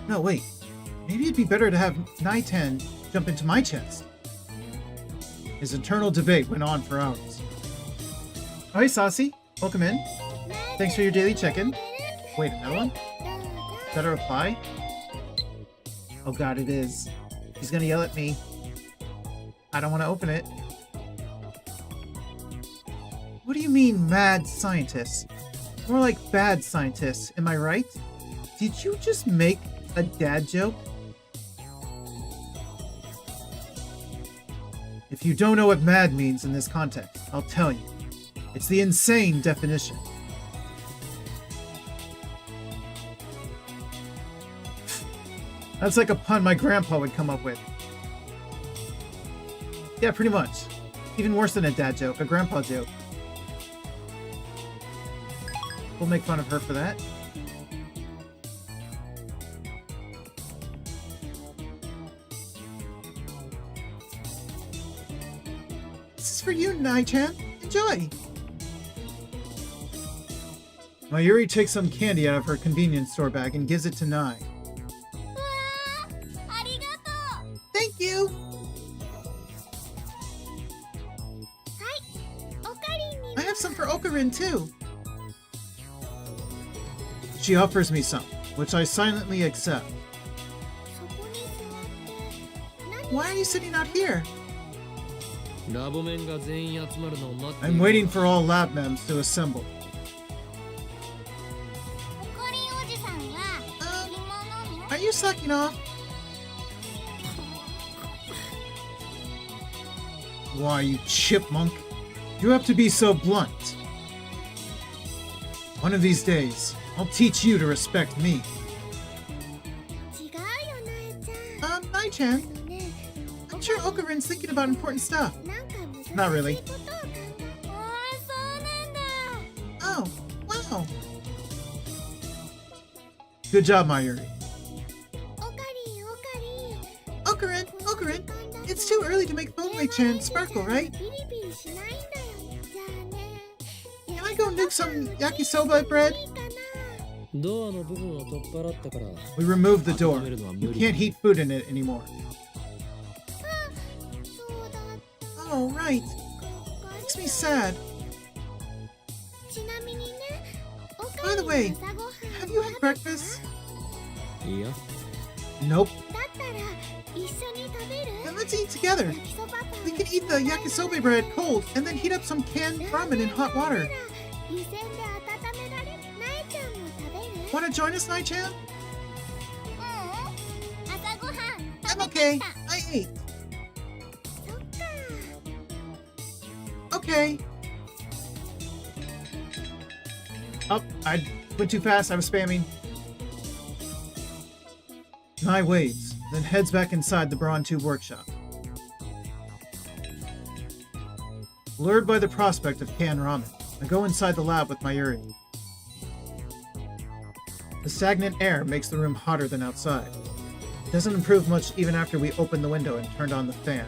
No, wait. Maybe it'd be better to have Nai-ten jump into my chest. His internal debate went on for hours. Hi, Saucy. Welcome in. Thanks for your daily check-in. Wait, another one? Is that a reply? Oh god, it is. He's gonna yell at me. I don't want to open it. What do you mean, mad scientists? More like bad scientists, am I right? Did you just make a dad joke? If you don't know what mad means in this context, I'll tell you. It's the insane definition. That's like a pun my grandpa would come up with. Yeah, pretty much. Even worse than a dad joke, a grandpa joke. We'll make fun of her for that. This is for you, Nai-chan. Enjoy! Mayuri takes some candy out of her convenience store bag and gives it to Nai. Thank you! I have some for Okarin too. She offers me some, which I silently accept. Why are you sitting out here? I'm waiting for all lab mems to assemble. Are you sucking off? Why, you chipmunk? You have to be so blunt. One of these days, I'll teach you to respect me. Nai-chan. I'm sure Okarin's thinking about important stuff. Not really. Oh, wow. Good job, Mayuri. Okarin, it's too early to make Foamway-chan sparkle, right? Can I go nuke some yakisoba bread? We removed the door. You can't heat food in it anymore. Oh, right. Makes me sad. By the way, have you had breakfast? Nope. Then let's eat together. We can eat the yakisoba bread cold and then heat up some canned ramen in hot water. Want to join us, Nai-chan? I'm okay. I ate. Okay. Oh, I went too fast. I was spamming. Nai waves, then heads back inside the Brawn Tube workshop. Lured by the prospect of canned ramen, I go inside the lab with Mayuri. The stagnant air makes the room hotter than outside. It doesn't improve much even after we opened the window and turned on the fan.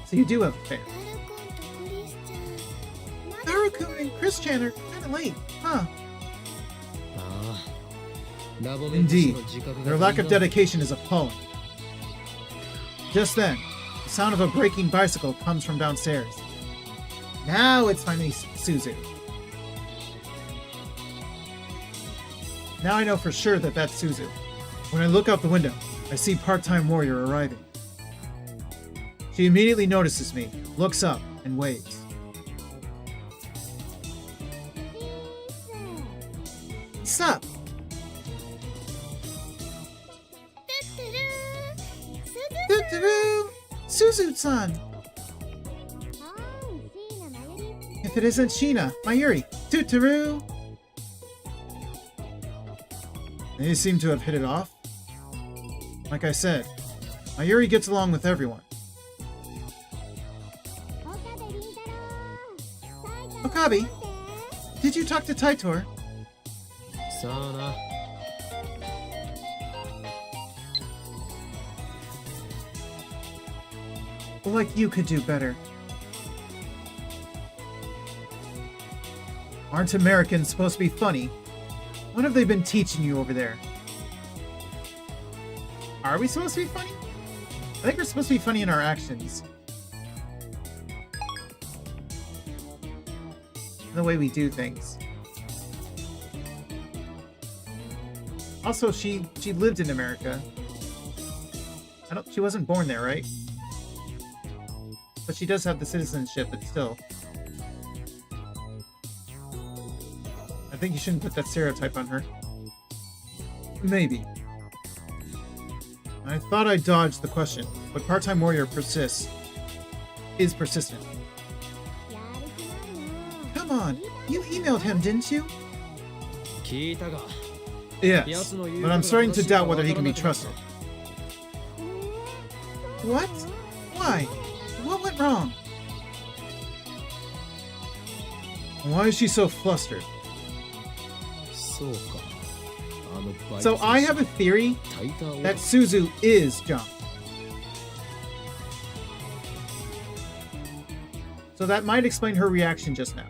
So you do have a fan. Naruku and Chris-chan are kinda late, huh? Indeed, their lack of dedication is appalling. Just then, the sound of a braking bicycle comes from downstairs. Now it's finally Suzu. Now I know for sure that that's Suzu. When I look out the window, I see part-time warrior arriving. She immediately notices me, looks up, and waves. What's up? Suzu-san! If it isn't Sheena, Mayuri, Tutaru! They seem to have hit it off. Like I said, Mayuri gets along with everyone. Okabe, did you talk to Titor? Like you could do better. Aren't Americans supposed to be funny? What have they been teaching you over there? Are we supposed to be funny? I think we're supposed to be funny in our actions. The way we do things. Also, she lived in America. She wasn't born there, right? But she does have the citizenship, but still. I think you shouldn't put that stereotype on her. Maybe. I thought I dodged the question, but part-time warrior is persistent. Come on, you emailed him, didn't you? Yes, but I'm starting to doubt whether he can be trusted. What? Why? What went wrong? Why is she so flustered? So I have a theory that Suzu is John. So that might explain her reaction just now.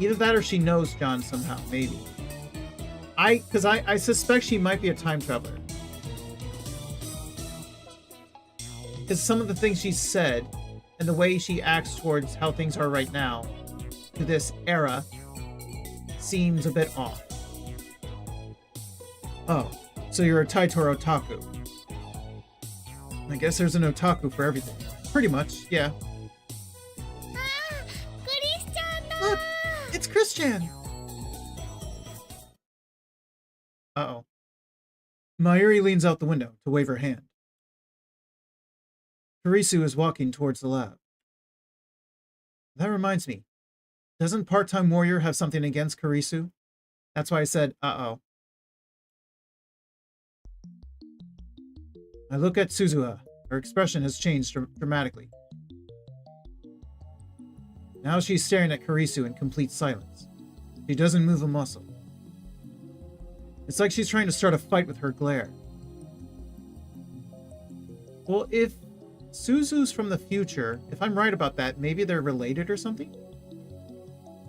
Either that or she knows John somehow, maybe. Because I suspect she might be a time traveler. Because some of the things she said and the way she acts towards how things are right now to this era seems a bit off. Oh, so you're a Titor otaku. I guess there's an otaku for everything. Pretty much, yeah. Look, it's Chris-chan! Uh-oh. Mayuri leans out the window to wave her hand. Kurisu is walking towards the lab. That reminds me. Doesn't part-time warrior have something against Kurisu? That's why I said, uh-oh. I look at Suzuha. Her expression has changed dramatically. Now she's staring at Kurisu in complete silence. She doesn't move a muscle. It's like she's trying to start a fight with her glare. Well, if Suzu's from the future, if I'm right about that, maybe they're related or something?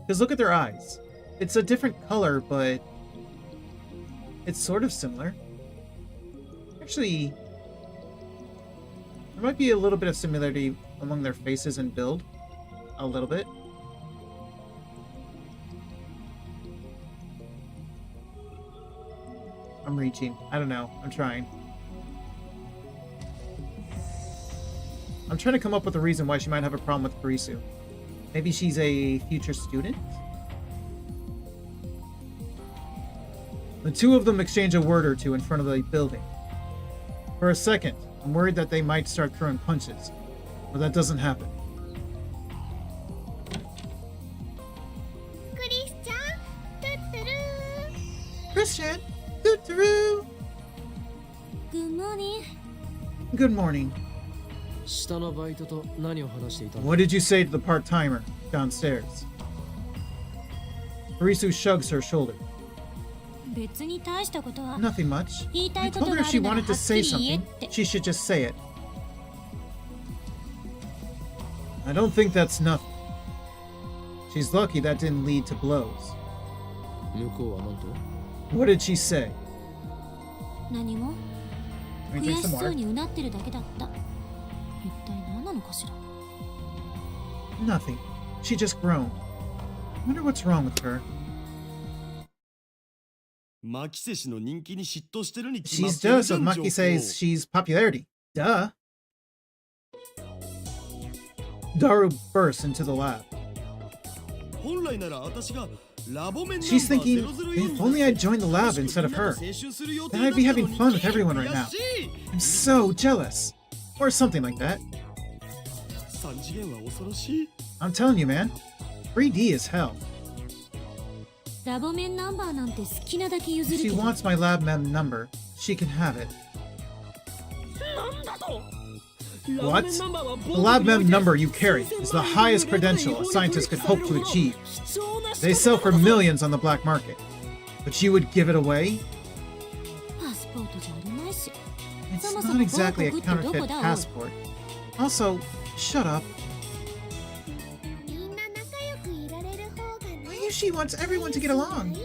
Because look at their eyes. It's a different color, but it's sort of similar. Actually, there might be a little bit of similarity among their faces and build. A little bit. I'm reaching. I don't know. I'm trying. I'm trying to come up with a reason why she might have a problem with Kurisu. Maybe she's a future student? The two of them exchange a word or two in front of the building. For a second, I'm worried that they might start throwing punches, but that doesn't happen. Chris-chan! Tutaru! Good morning. Good morning. 下のバイトと何を話していたの？ What did you say to the part-timer downstairs? Harisu shrugs her shoulder. 別に大したことは。 Nothing much. 言いた I いこ told と her が if あ she るなら wanted は to っ say きり言え something, って。 she should just say it. I don't think that's nothing. She's lucky that didn't lead to blows. 向こうは何と？ What did she say? 何も Let me 悔 drink し some そう water. にうなってるだけだった。一体何なのかしら。 Nothing. She just groaned. I wonder what's wrong with her. マキセ氏の人気に嫉妬してるに決まっ She's てる jealous じゃ of ん、 Maki ジョ says she's popularity. Duh. Daru bursts into the lab. 本来なら私がラボメンナンバ She's ー thinking, 004 if only I'd joined the lab instead of her, then I'd be having fun with everyone right now. I'm so jealous. Or something like that. 3次元は恐ろしい。 I'm telling you, man. 3D is hell. ラボメンナンバーなんて好きなだけ譲 If る she けど。 wants my lab mem number, she can have it. なんだと？ What? The lab mem number you carry is the highest credential a scientist could hope to achieve. They sell for millions on the black market. But you would give it away? パスポートじゃあるまいし。 It's Some of not them exactly a go to counterfeit Dokoda. passport. Also, shut up. みんな仲良くいられる方がね。 Why she wants everyone to get along?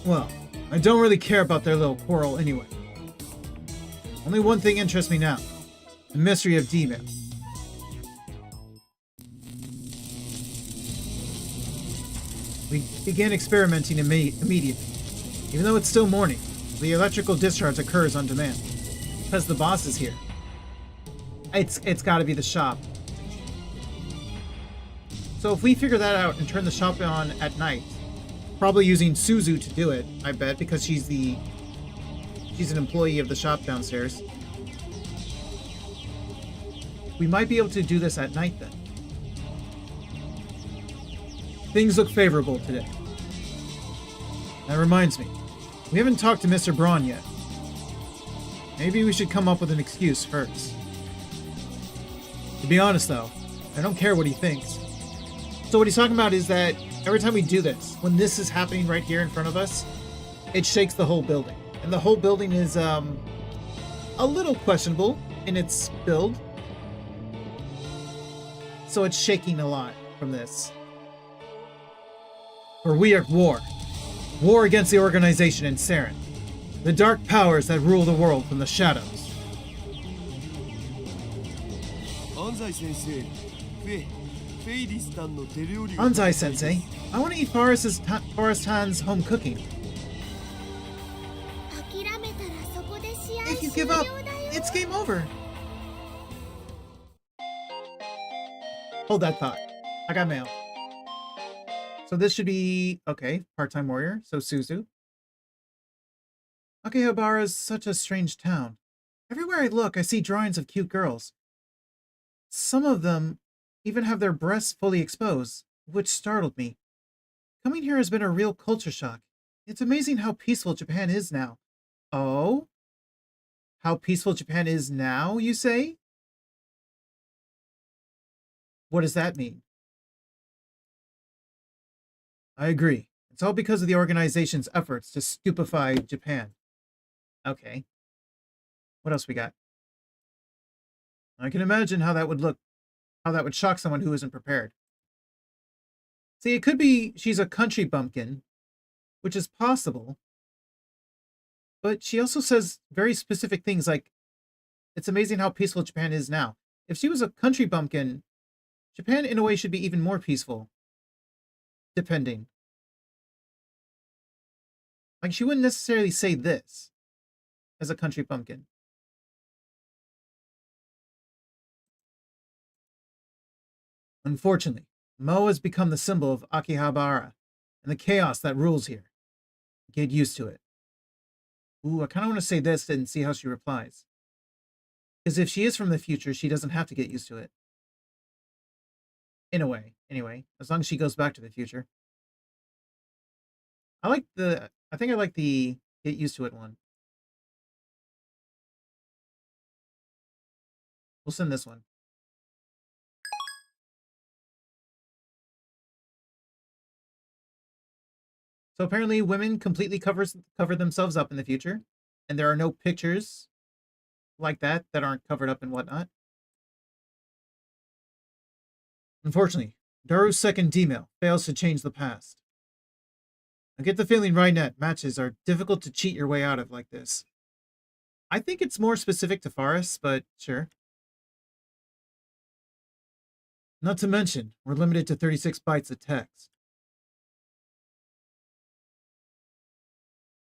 Well, I don't really care about their little quarrel anyway. Only one thing interests me now. The mystery of D-Mail. We began experimenting immediately. Even though it's still morning, the electrical discharge occurs on demand. Because the boss is here. It's gotta be the shop. So if we figure that out and turn the shop on at night, probably using Suzu to do it, I bet, because she's an employee of the shop downstairs. We might be able to do this at night then. Things look favorable today. That reminds me, we haven't talked to Mr. Braun yet. Maybe we should come up with an excuse first. To be honest though, I don't care what he thinks. So what he's talking about is that every time we do this, when this is happening right here in front of us, it shakes the whole building. And the whole building is a little questionable in its build. So it's shaking a lot from this. For we are at war. War against the organization in SERN. The dark powers that rule the world from the shadows. 安西先生、フェイリスタンの手料理が Anzai sensei, I want to eat Forest Han's home cooking. 諦めたらそこで試合 If you 終 give 了 up, だよ。 it's game over. Hold that thought. I got mail. So this should be, okay, part-time warrior, so Suzu. Akihabara is such a strange town. Everywhere I look, I see drawings of cute girls. Some of them even have their breasts fully exposed, which startled me. Coming here has been a real culture shock. It's amazing how peaceful Japan is now. Oh? How peaceful Japan is now, you say? What does that mean? I agree. It's all because of the organization's efforts to stupefy Japan. Okay. What else we got? I can imagine how that would shock someone who isn't prepared. See, it could be she's a country bumpkin, which is possible. But she also says very specific things like, it's amazing how peaceful Japan is now. If she was a country bumpkin, Japan in a way should be even more peaceful. Depending. Like, she wouldn't necessarily say this as a country bumpkin. Unfortunately, Mo has become the symbol of Akihabara and the chaos that rules here. Get used to it. Ooh, I kind of want to say this and see how she replies. Because if she is from the future, she doesn't have to get used to it. In a way, anyway, as long as she goes back to the future. I think I like the get used to it one. We'll send this one. So apparently women completely cover themselves up in the future, and there are no pictures like that aren't covered up and whatnot. Unfortunately, Daru's second D-mail fails to change the past. I get the feeling RightNet matches are difficult to cheat your way out of like this. I think it's more specific to Faris, but sure. Not to mention, we're limited to 36 bytes of text.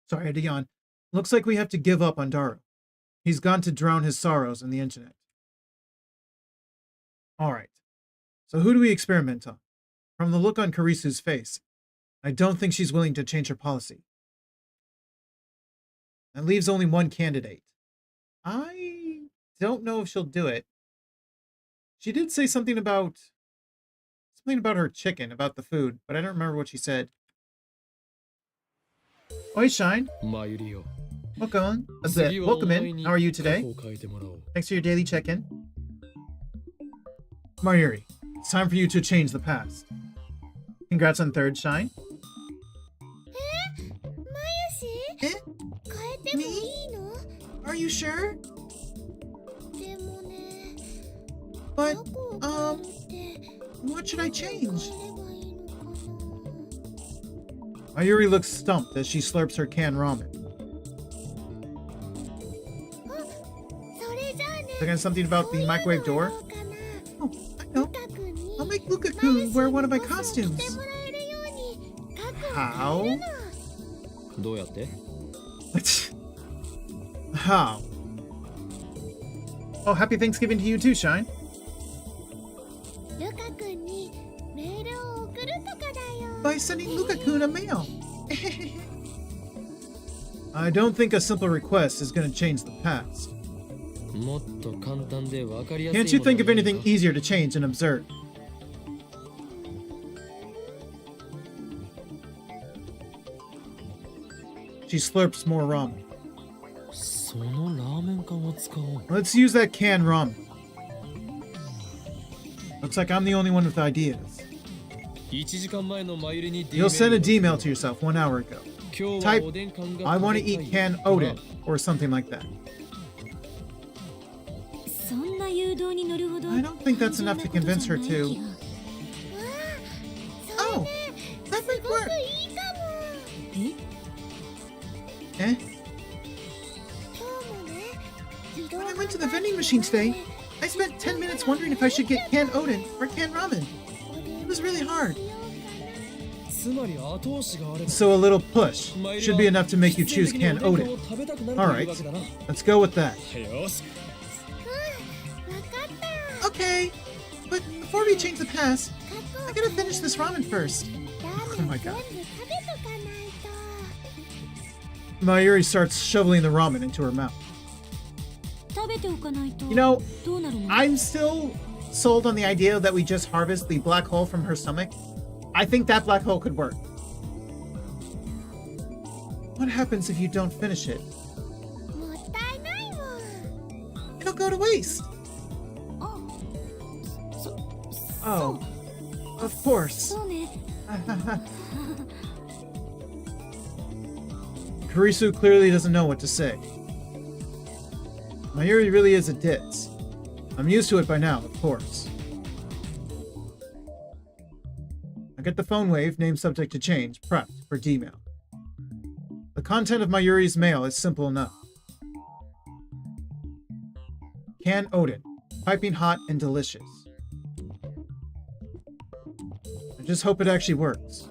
Sorry, I had to yawn. Looks like we have to give up on Daru. He's gone to drown his sorrows in the internet. Alright. So who do we experiment on? From the look on Karisu's face, I don't think she's willing to change her policy. That leaves only one candidate. I don't know if she'll do it. She did say something about her chicken, about the food, but I don't remember what she said. Oi, Shine. Welcome. Welcome in. How are you today? Thanks for your daily check-in. Mayuri, it's time for you to change the past. Congrats on third, Shine. Eh? Me? Are you sure? But, what should I change? Mayuri looks stumped as she slurps her canned ramen. Again, something about the microwave door? Oh, I know. I'll make Lukaku wear one of my costumes. How? How? Oh, happy Thanksgiving to you too, Shine. By sending Lukaku a mail. I don't think a simple request is going to change the past. Can't you think of anything easier to change and observe? She slurps more ramen. Let's use that canned ramen. Looks like I'm the only one with ideas. You'll send a D-mail to yourself 1 hour ago. Type, I want to eat canned Odin, or something like that. I don't think that's enough to convince her to... Oh, that might work. Eh? When I went to the vending machine today, I spent 10 minutes wondering if I should get canned Odin or canned ramen. It was really hard. So a little push should be enough to make you choose canned Odin. Alright, let's go with that. Okay, but before we change the past, I gotta finish this ramen first. Oh my god. Mayuri starts shoveling the ramen into her mouth. You know, I'm still sold on the idea that we just harvest the black hole from her stomach. I think that black hole could work. What happens if you don't finish it? It'll go to waste. Oh, of course. Karisu clearly doesn't know what to say. Mayuri really is a ditz. I'm used to it by now, of course. I get the phone wave, name subject to change, prepped for D-mail. The content of Mayuri's mail is simple enough. Canned Odin, piping hot and delicious. I just hope it actually works.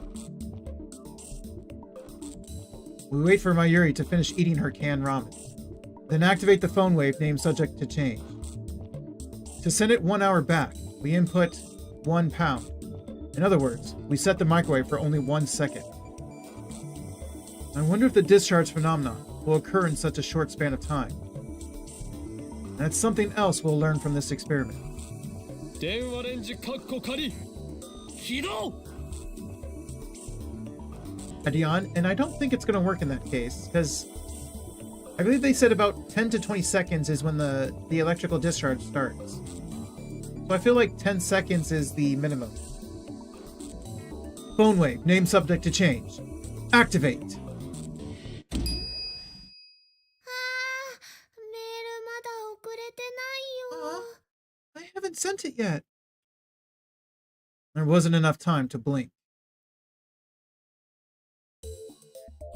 We wait for Mayuri to finish eating her canned ramen. Then activate the phone wave name subject to change. To send it 1 hour back, we input 1 pound. In other words, we set the microwave for only 1 second. I wonder if the discharge phenomenon will occur in such a short span of time. That's something else we'll learn from this experiment. Adion, and I don't think it's going to work in that case, because I believe they said about 10 to 20 seconds is when the electrical discharge starts. So I feel like 10 seconds is the minimum. Phone wave. Name subject to change. Activate. あー、メールまだ送れてないよ。 I haven't sent it yet. There wasn't enough time to blink.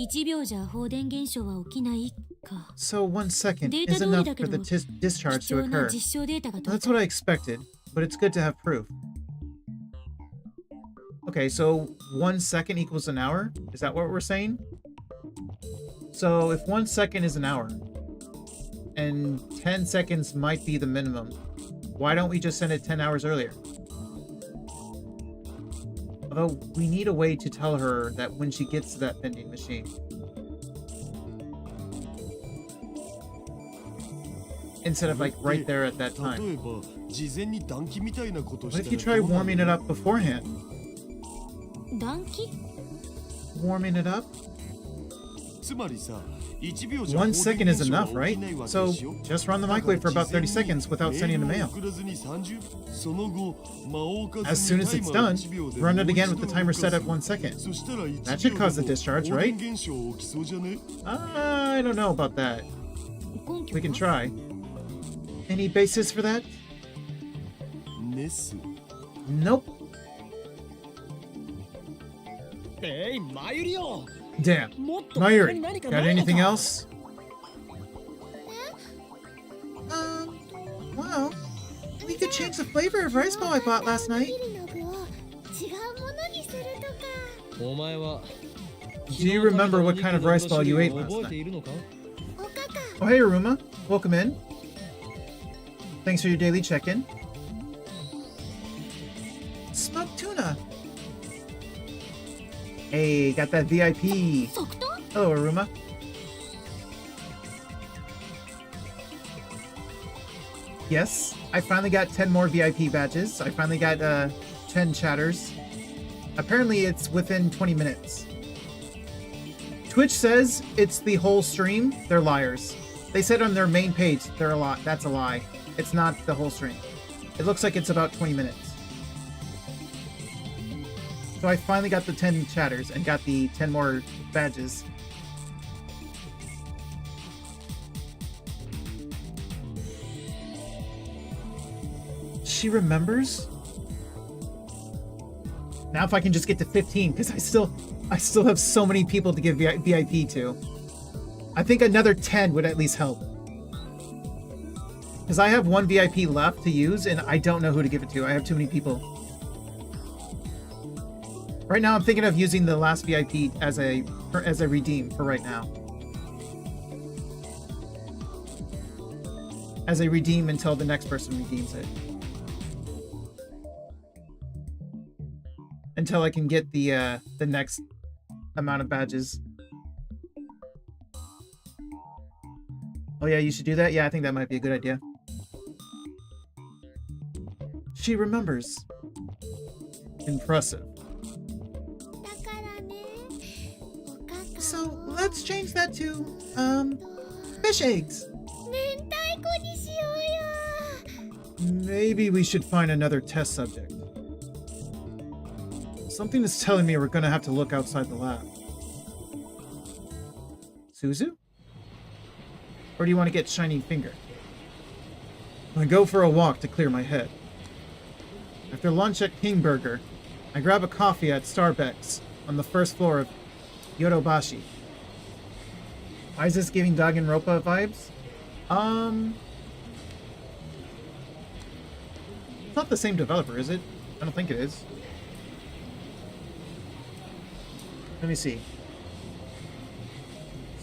1秒じゃ放電現象は起きないか。 So 1 second データ is 通り enough だけ for ど、 the discharge 貴 to 重な occur. 実証データが取れ That's た。 what I expected, but it's good to have proof. Okay, so 1 second equals an hour? Is that what we're saying? So if 1 second is an hour, and 10 seconds might be the minimum, why don't we just send it 10 hours earlier? Although we need a way to tell her that when she gets to that vending machine. Instead of like right there at that time. 例えば事前に暖気みたいなこと What し if た you ら try warming it up beforehand? 暖気 Warming it up? つまりさ、1秒じゃ 1 second is 放電 enough, 現象は right? 起きないわけ So でしょ just run the microwave for about 30 seconds without sending a メー mail. ルを送らずに30その後間を置か As ず soon に as タイ it's マー done, 1秒で run it again も with う the 一度 timer 動 set か at す 1 second. そしたら That should 1 cause the 秒で discharge, 放 right? 電現象起きそうじゃね I don't know about that. 根拠 We can は try. Any basis for that? ネス Nope. マユリよ Damn. もっと他に Mayuri, 何か got ないの anything か else? Well, we could change the flavor of rice ball I bought last night. ビルの具を違うものにするとか。お前は Do you remember what kind of rice ball you ate last 覚えて night? いるのか おかか。 Oh, hey, Aruma. Welcome in. Thanks for your daily check-in. Smoked tuna. Hey, got that VIP. 即答 Hello, Aruma. Yes, I finally got 10 more VIP badges. I finally got 10 chatters. Apparently, it's within 20 minutes. Twitch says it's the whole stream. They're liars. They said on their main page, they're a lot. That's a lie. It's not the whole stream. It looks like it's about 20 minutes. So I finally got the 10 chatters and got the 10 more badges. She remembers? Now if I can just get to 15, because I still have so many people to give VIP to. I think another 10 would at least help. Because I have one VIP left to use, and I don't know who to give it to. I have too many people. Right now, I'm thinking of using the last VIP as a redeem for right now. As a redeem until the next person redeems it. Until I can get the next amount of badges. Oh yeah, you should do that? Yeah, I think that might be a good idea. She remembers. Impressive. だからね、おかか。 So, let's change that to, fish eggs. 明太子にしようよ。 Maybe we should find another test subject. Something is telling me we're gonna have to look outside the lab. Suzu? Or do you want to get Shining Finger? I go for a walk to clear my head. After lunch at King Burger, I grab a coffee at Starbucks on the first floor of Yodobashi. Why is this giving Danganronpa vibes? It's not the same developer, is it? I don't think it is. Let me see.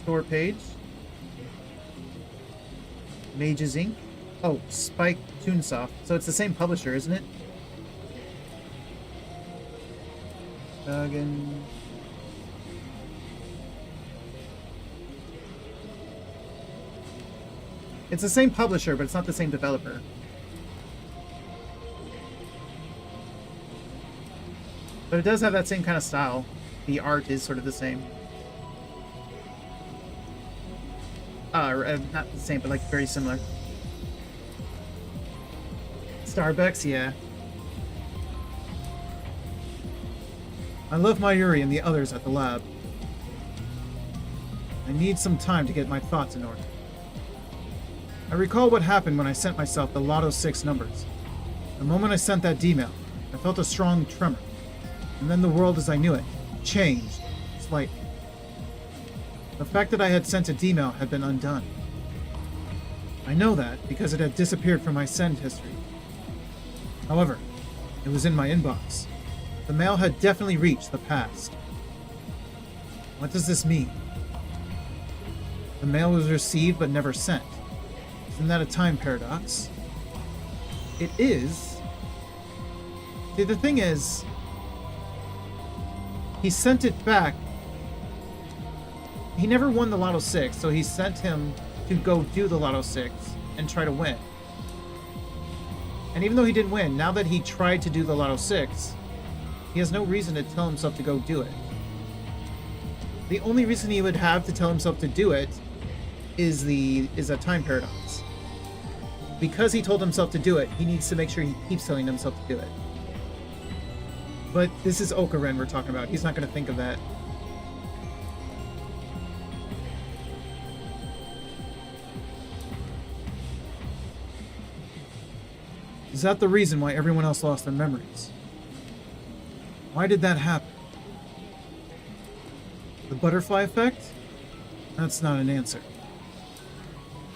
Store page. Mages Inc. Oh, Spike Toonsoft. So it's the same publisher, isn't it? Duggan. It's the same publisher, but it's not the same developer. But it does have that same kind of style. The art is sort of the same. Not the same, but like very similar. Starbucks, yeah. I love Mayuri and the others at the lab. I need some time to get my thoughts in order. I recall what happened when I sent myself the Lotto 6 numbers. The moment I sent that D-mail, I felt a strong tremor. And then the world as I knew it changed slightly. The fact that I had sent a D-mail had been undone. I know that because it had disappeared from my send history. However, it was in my inbox. The mail had definitely reached the past. What does this mean? The mail was received but never sent. Isn't that a time paradox? It is. See, the thing is, he sent it back. He never won the Lotto 6, so he sent him to go do the Lotto 6 and try to win. And even though he didn't win, now that he tried to do the Lotto 6, he has no reason to tell himself to go do it. The only reason he would have to tell himself to do it is a time paradox. Because he told himself to do it, he needs to make sure he keeps telling himself to do it. But this is Okaren we're talking about. He's not going to think of that. Is that the reason why everyone else lost their memories? Why did that happen? The butterfly effect? That's not an answer.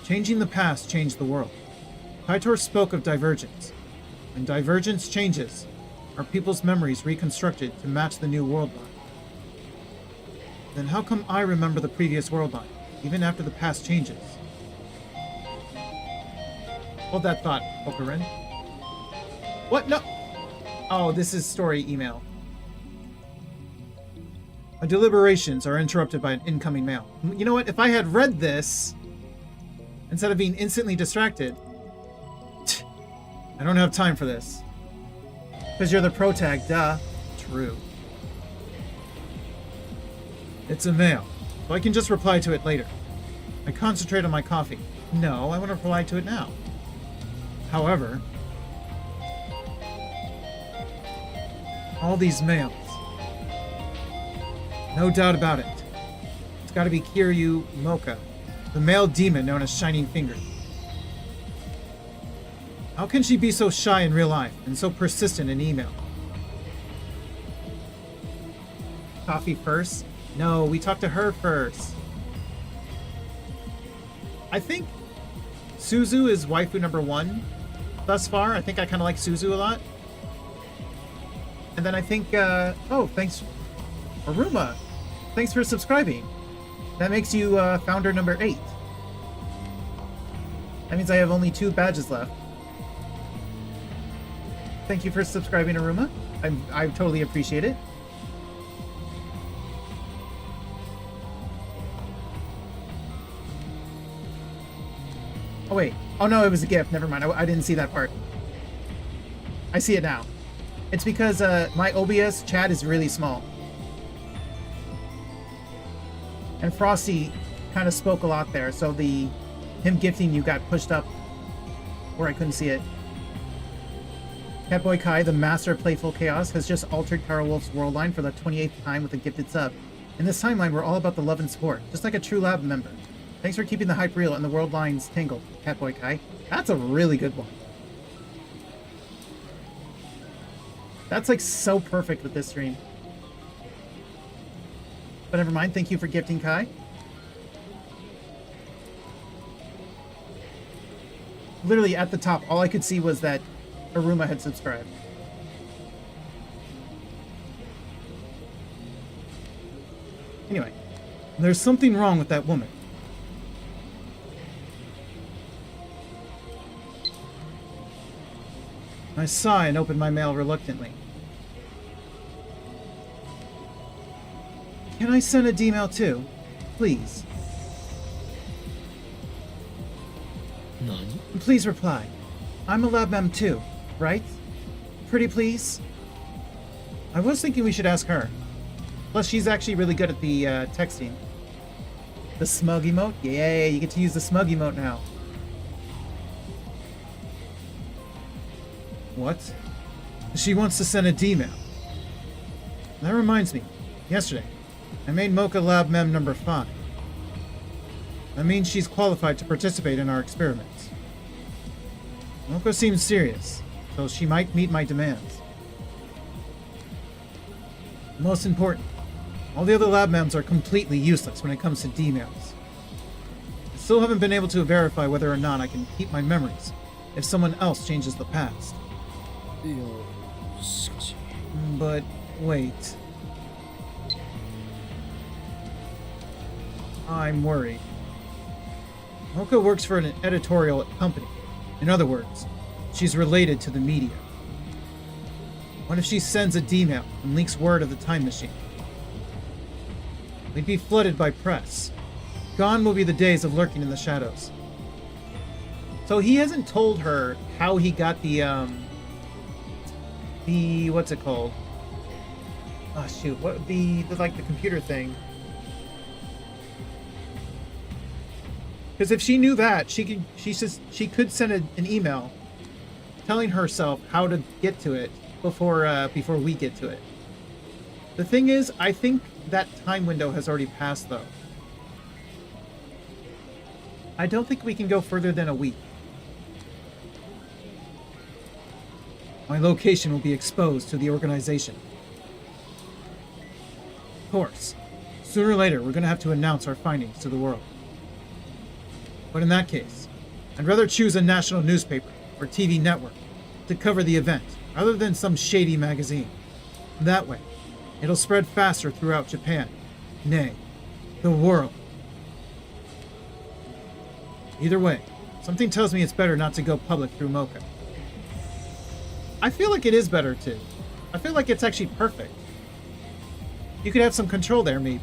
Changing the past changed the world. Titor spoke of divergence. When divergence changes, are people's memories reconstructed to match the new world line? Then how come I remember the previous world line, even after the past changes? Hold that thought, Okaren. What? No! Oh, this is story email. My deliberations are interrupted by an incoming mail. You know what? If I had read this, instead of being instantly distracted, I don't have time for this. Because you're the protag, duh. True. It's a mail, so I can just reply to it later. I concentrate on my coffee. No, I want to reply to it now. However, all these mails. No doubt about it. It's got to be Kiryu Mocha, the male demon known as Shining Finger. How can she be so shy in real life and so persistent in email? Coffee first? No, we talked to her first. I think Suzu is waifu number 1 thus far. I think I kind of like Suzu a lot. And then I think, oh, thanks, Aruma. Thanks for subscribing. That makes you founder number 8. That means I have only 2 badges left. Thank you for subscribing, Aruma. I totally appreciate it. Oh, wait. Oh, no, it was a gift. Never mind. I didn't see that part. I see it now. It's because my OBS chat is really small. And Frosty kind of spoke a lot there, so him gifting you got pushed up where I couldn't see it. Catboy Kai, the master of playful chaos, has just altered Carl Wolf's world line for the 28th time with a gifted sub. In this timeline, we're all about the love and support, just like a true lab member. Thanks for keeping the hype real and the world lines tangled, Catboy Kai. That's a really good one. That's like so perfect with this stream. But never mind, thank you for gifting, Kai. Literally at the top, all I could see was that Aruma had subscribed. Anyway, there's something wrong with that woman. I sigh and open my mail reluctantly. Can I send a D-mail too? Please. Nani? Please reply. I'm a lab mem too, right? Pretty please? I was thinking we should ask her. Plus, she's actually really good at the texting. The smug emote? Yay, you get to use the smug emote now. What? She wants to send a D-mail. That reminds me. Yesterday, I made Mocha Lab Mem number 5. That means she's qualified to participate in our experiments. Mocha seems serious, so she might meet my demands. Most important, all the other lab mems are completely useless when it comes to D-mails. I still haven't been able to verify whether or not I can keep my memories if someone else changes the past. いやしかし But wait. I'm worried. Mocha works for an editorial company. In other words, she's related to the media. What if she sends a D-mail and leaks word of the time machine? We'd be flooded by press. Gone will be the days of lurking in the shadows. So he hasn't told her how he got the what's it called? Oh shoot, what the like the computer thing. Because if she knew that, she could send an email telling herself how to get to it before we get to it. The thing is, I think that time window has already passed, though. I don't think we can go further than a week. My location will be exposed to the organization. Of course, sooner or later, we're going to have to announce our findings to the world. But in that case, I'd rather choose a national newspaper or TV network to cover the event rather than some shady magazine. That way, it'll spread faster throughout Japan. Nay, the world. Either way, something tells me it's better not to go public through Mocha. I feel like it is better too. I feel like it's actually perfect. You could have some control there, maybe.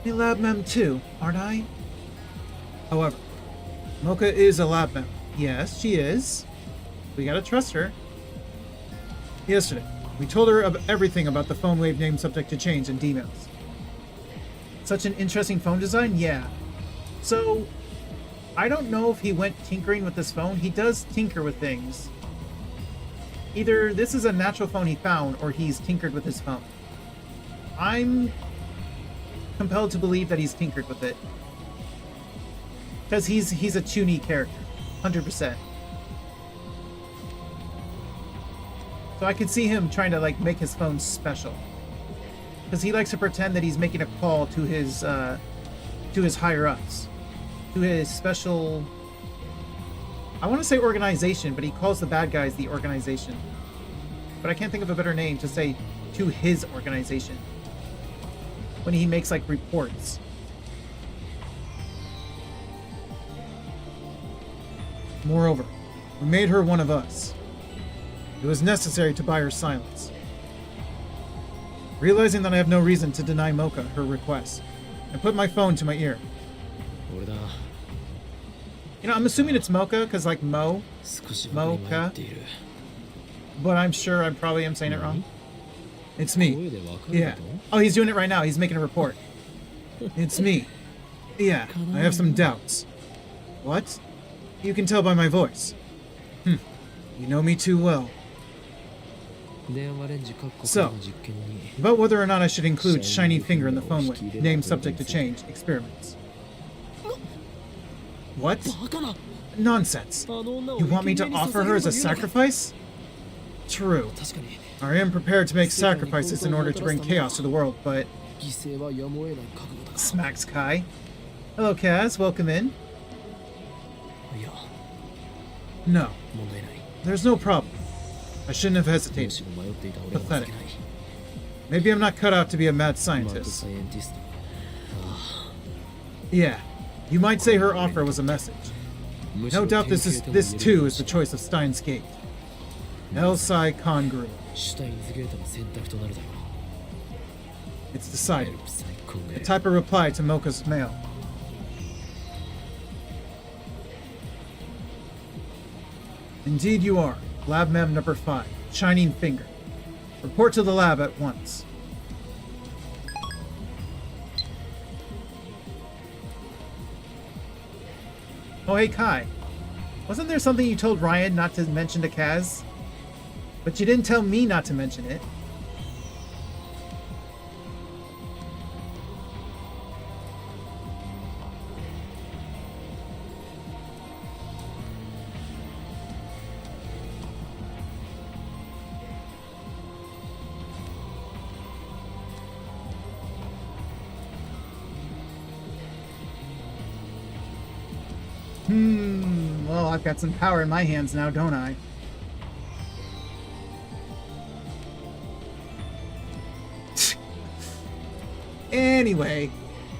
A lab mem too, aren't I? However, Mocha is a lab mem. Yes, she is. We gotta trust her. Yesterday, we told her everything about the phone wave name subject to change and D-mails. Such an interesting phone design? Yeah. So, I don't know if he went tinkering with this phone. He does tinker with things. Either this is a natural phone he found, or he's tinkered with his phone. I'm compelled to believe that he's tinkered with it. Because he's a Chuny character. 100%. So I can see him trying to like make his phone special. Because he likes to pretend that he's making a call to his higher ups. To his special, I want to say organization, but he calls the bad guys the organization. But I can't think of a better name to say to his organization. When he makes like reports. Moreover, we made her one of us. It was necessary to buy her silence. Realizing that I have no reason to deny Mocha her request, I put my phone to my ear. 俺だ You know, I'm assuming it's Mocha, because like Mo, 少しばかり迷っている but I'm sure I probably am saying it wrong. It's me. 声でわかる Yeah. と Oh, he's doing it right now. He's making a report. It's me. Yeah, I have some doubts. What? You can tell by my voice. You know me too well. 電話レンジ各国 So, の実験に about whether or not I should include Shiny Finger in the phone with name subject to change experiments. What? バカな Nonsense. あの女を You want me to 生贄に offer her as a 捧げるというのか sacrifice? True. 確かに I am prepared to make sacrifices in order to bring chaos to the world, but... 犠牲はやむを得ない覚悟だが Smacks Kai. Hello, Kaz. Welcome in. いや No, 問題ない there's no problem. I shouldn't have も hesitated. しも迷っていた俺は情けない Maybe I'm not cut out to be a mad マーク scientist. サイエンティスト Yeah, you might say her offer was a message. むしろ No doubt 典型 this とも this 言える too is the choice of STEINSGATE. L-Psi Congruent. シュタインズゲートの選択となるだろ It's う decided. 最高 I ね type a reply to Mocha's mail. Indeed you are. Lab Mem number 5. Shining Finger. Report to the lab at once. Oh, hey, Kai. Wasn't there something you told Ryan not to mention to Kaz? But you didn't tell me not to mention it. Well, I've got some power in my hands now, don't I? Anyway,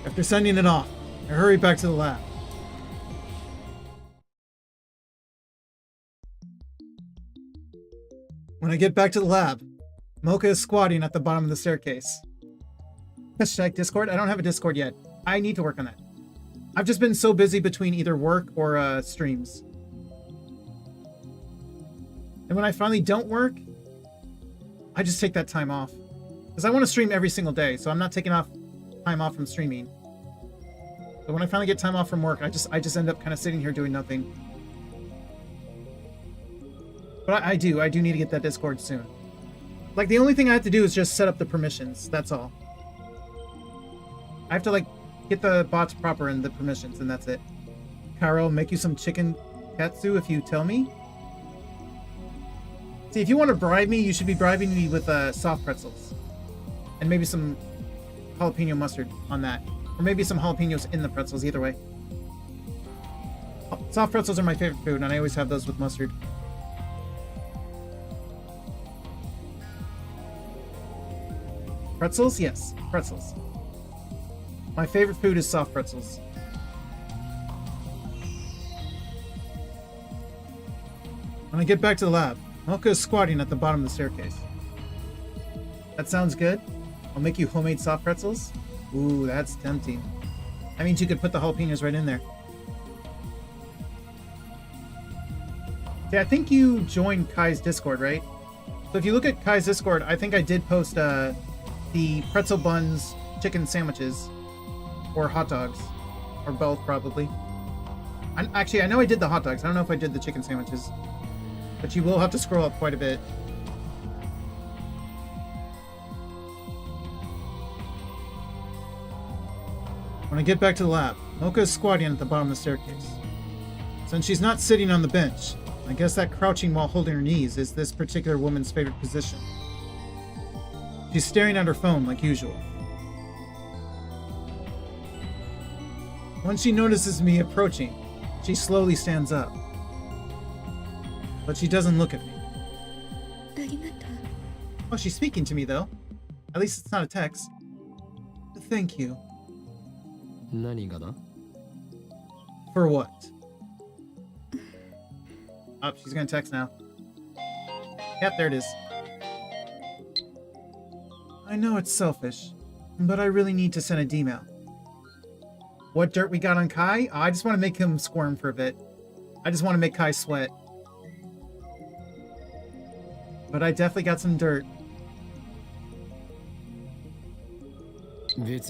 after sending it off, I hurry back to the lab. When I get back to the lab, Mocha is squatting at the bottom of the staircase. Hashtag Discord? I don't have a Discord yet. I need to work on that. I've just been so busy between either work or streams. And when I finally don't work, I just take that time off. Because I want to stream every single day, so I'm not taking time off from streaming. But when I finally get time off from work, I just end up kind of sitting here doing nothing. But I do need to get that Discord soon. Like, the only thing I have to do is just set up the permissions, that's all. I have to, like, get the bots proper and the permissions, and that's it. Karo, make you some chicken katsu if you tell me. See, if you want to bribe me, you should be bribing me with soft pretzels. And maybe some jalapeno mustard on that. Or maybe some jalapenos in the pretzels, either way. Soft pretzels are my favorite food, and I always have those with mustard. Pretzels? Yes, pretzels. My favorite food is soft pretzels. When I get back to the lab, Mocha is squatting at the bottom of the staircase. That sounds good. I'll make you homemade soft pretzels. Ooh, that's tempting. That means you could put the jalapenos right in there. Yeah, I think you joined Kai's Discord, right? So if you look at Kai's Discord, I think I did post the pretzel buns, chicken sandwiches, or hot dogs, or both probably. Actually, I know I did the hot dogs. I don't know if I did the chicken sandwiches, but you will have to scroll up quite a bit. When I get back to the lab, Mocha is squatting at the bottom of the staircase. Since she's not sitting on the bench, I guess that crouching while holding her knees is this particular woman's favorite position. She's staring at her phone like usual. When she notices me approaching, she slowly stands up. But she doesn't look at me. Oh, she's speaking to me though. At least it's not a text. Thank you. For what? Oh, she's gonna text now. Yep, there it is. I know it's selfish, but I really need to send a D-mail. What dirt we got on Kai? Oh, I just want to make him squirm for a bit. I just want to make Kai sweat. But I definitely got some dirt. I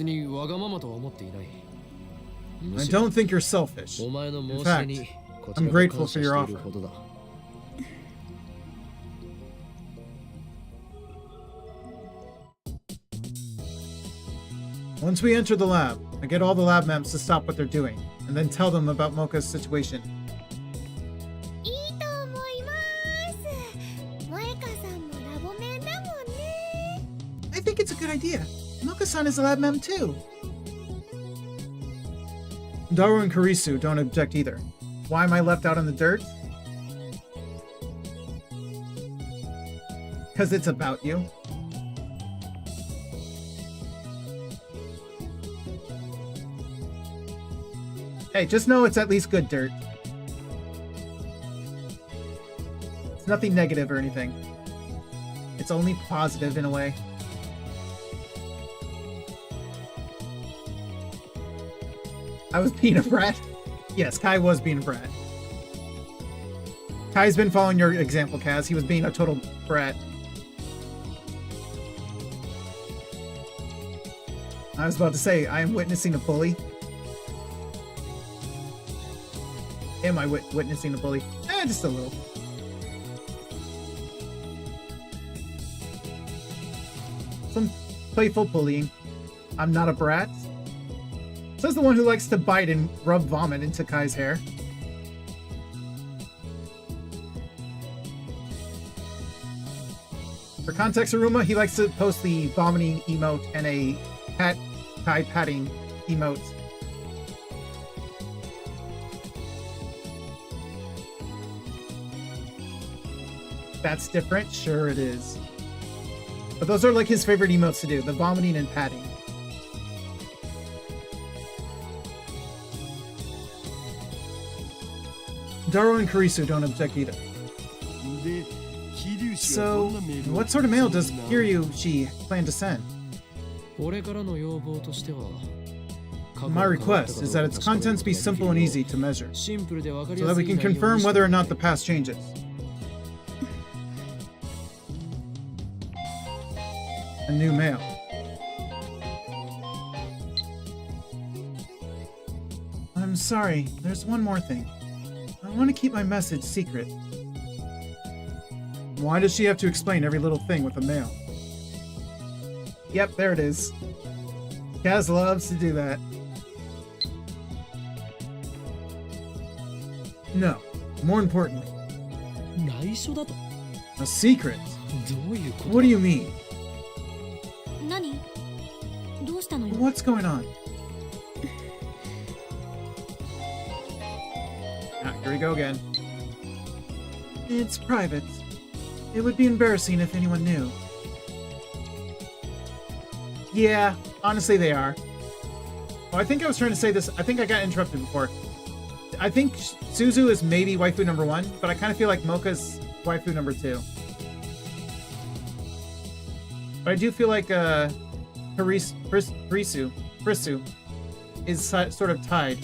don't think you're selfish. In fact, I'm grateful for your offer. Once we enter the lab, I get all the lab members to stop what they're doing, and then tell them about Mocha's situation. I think it's a good idea. Mocha-san is a lab mem too. Daru and Kurisu don't object either. Why am I left out in the dirt? Because it's about you. Hey, just know it's at least good dirt. It's nothing negative or anything. It's only positive in a way. I was being a brat? Yes, Kai was being a brat. Kai's been following your example, Kaz. He was being a total brat. I was about to say, I am witnessing a bully. Am I witnessing a bully? Just a little. Some playful bullying. I'm not a brat. Says the one who likes to bite and rub vomit into Kai's hair. For context, Aruma, he likes to post the vomiting emote and a Kai patting emote. That's different? Sure it is. But those are like his favorite emotes to do, the vomiting and patting. Daro and Kurisu don't object either. So, what sort of mail does Kiryushi plan to send? My request is that its contents be simple and easy to measure, so that we can confirm whether or not the past changes. A new mail. I'm sorry, there's one more thing. I want to keep my message secret. Why does she have to explain every little thing with the mail? Yep, there it is. Kaz loves to do that. No, more importantly. A secret? What do you mean? 何どうしたのよ What's going on? Ah, here we go again. It's private. It would be embarrassing if anyone knew. Yeah, honestly they are. Oh, I think I was trying to say this. I think I got interrupted before. I think Suzu is maybe waifu number 1, but I kind of feel like Mocha's waifu number 2. But I do feel like Frisu is sort of tied.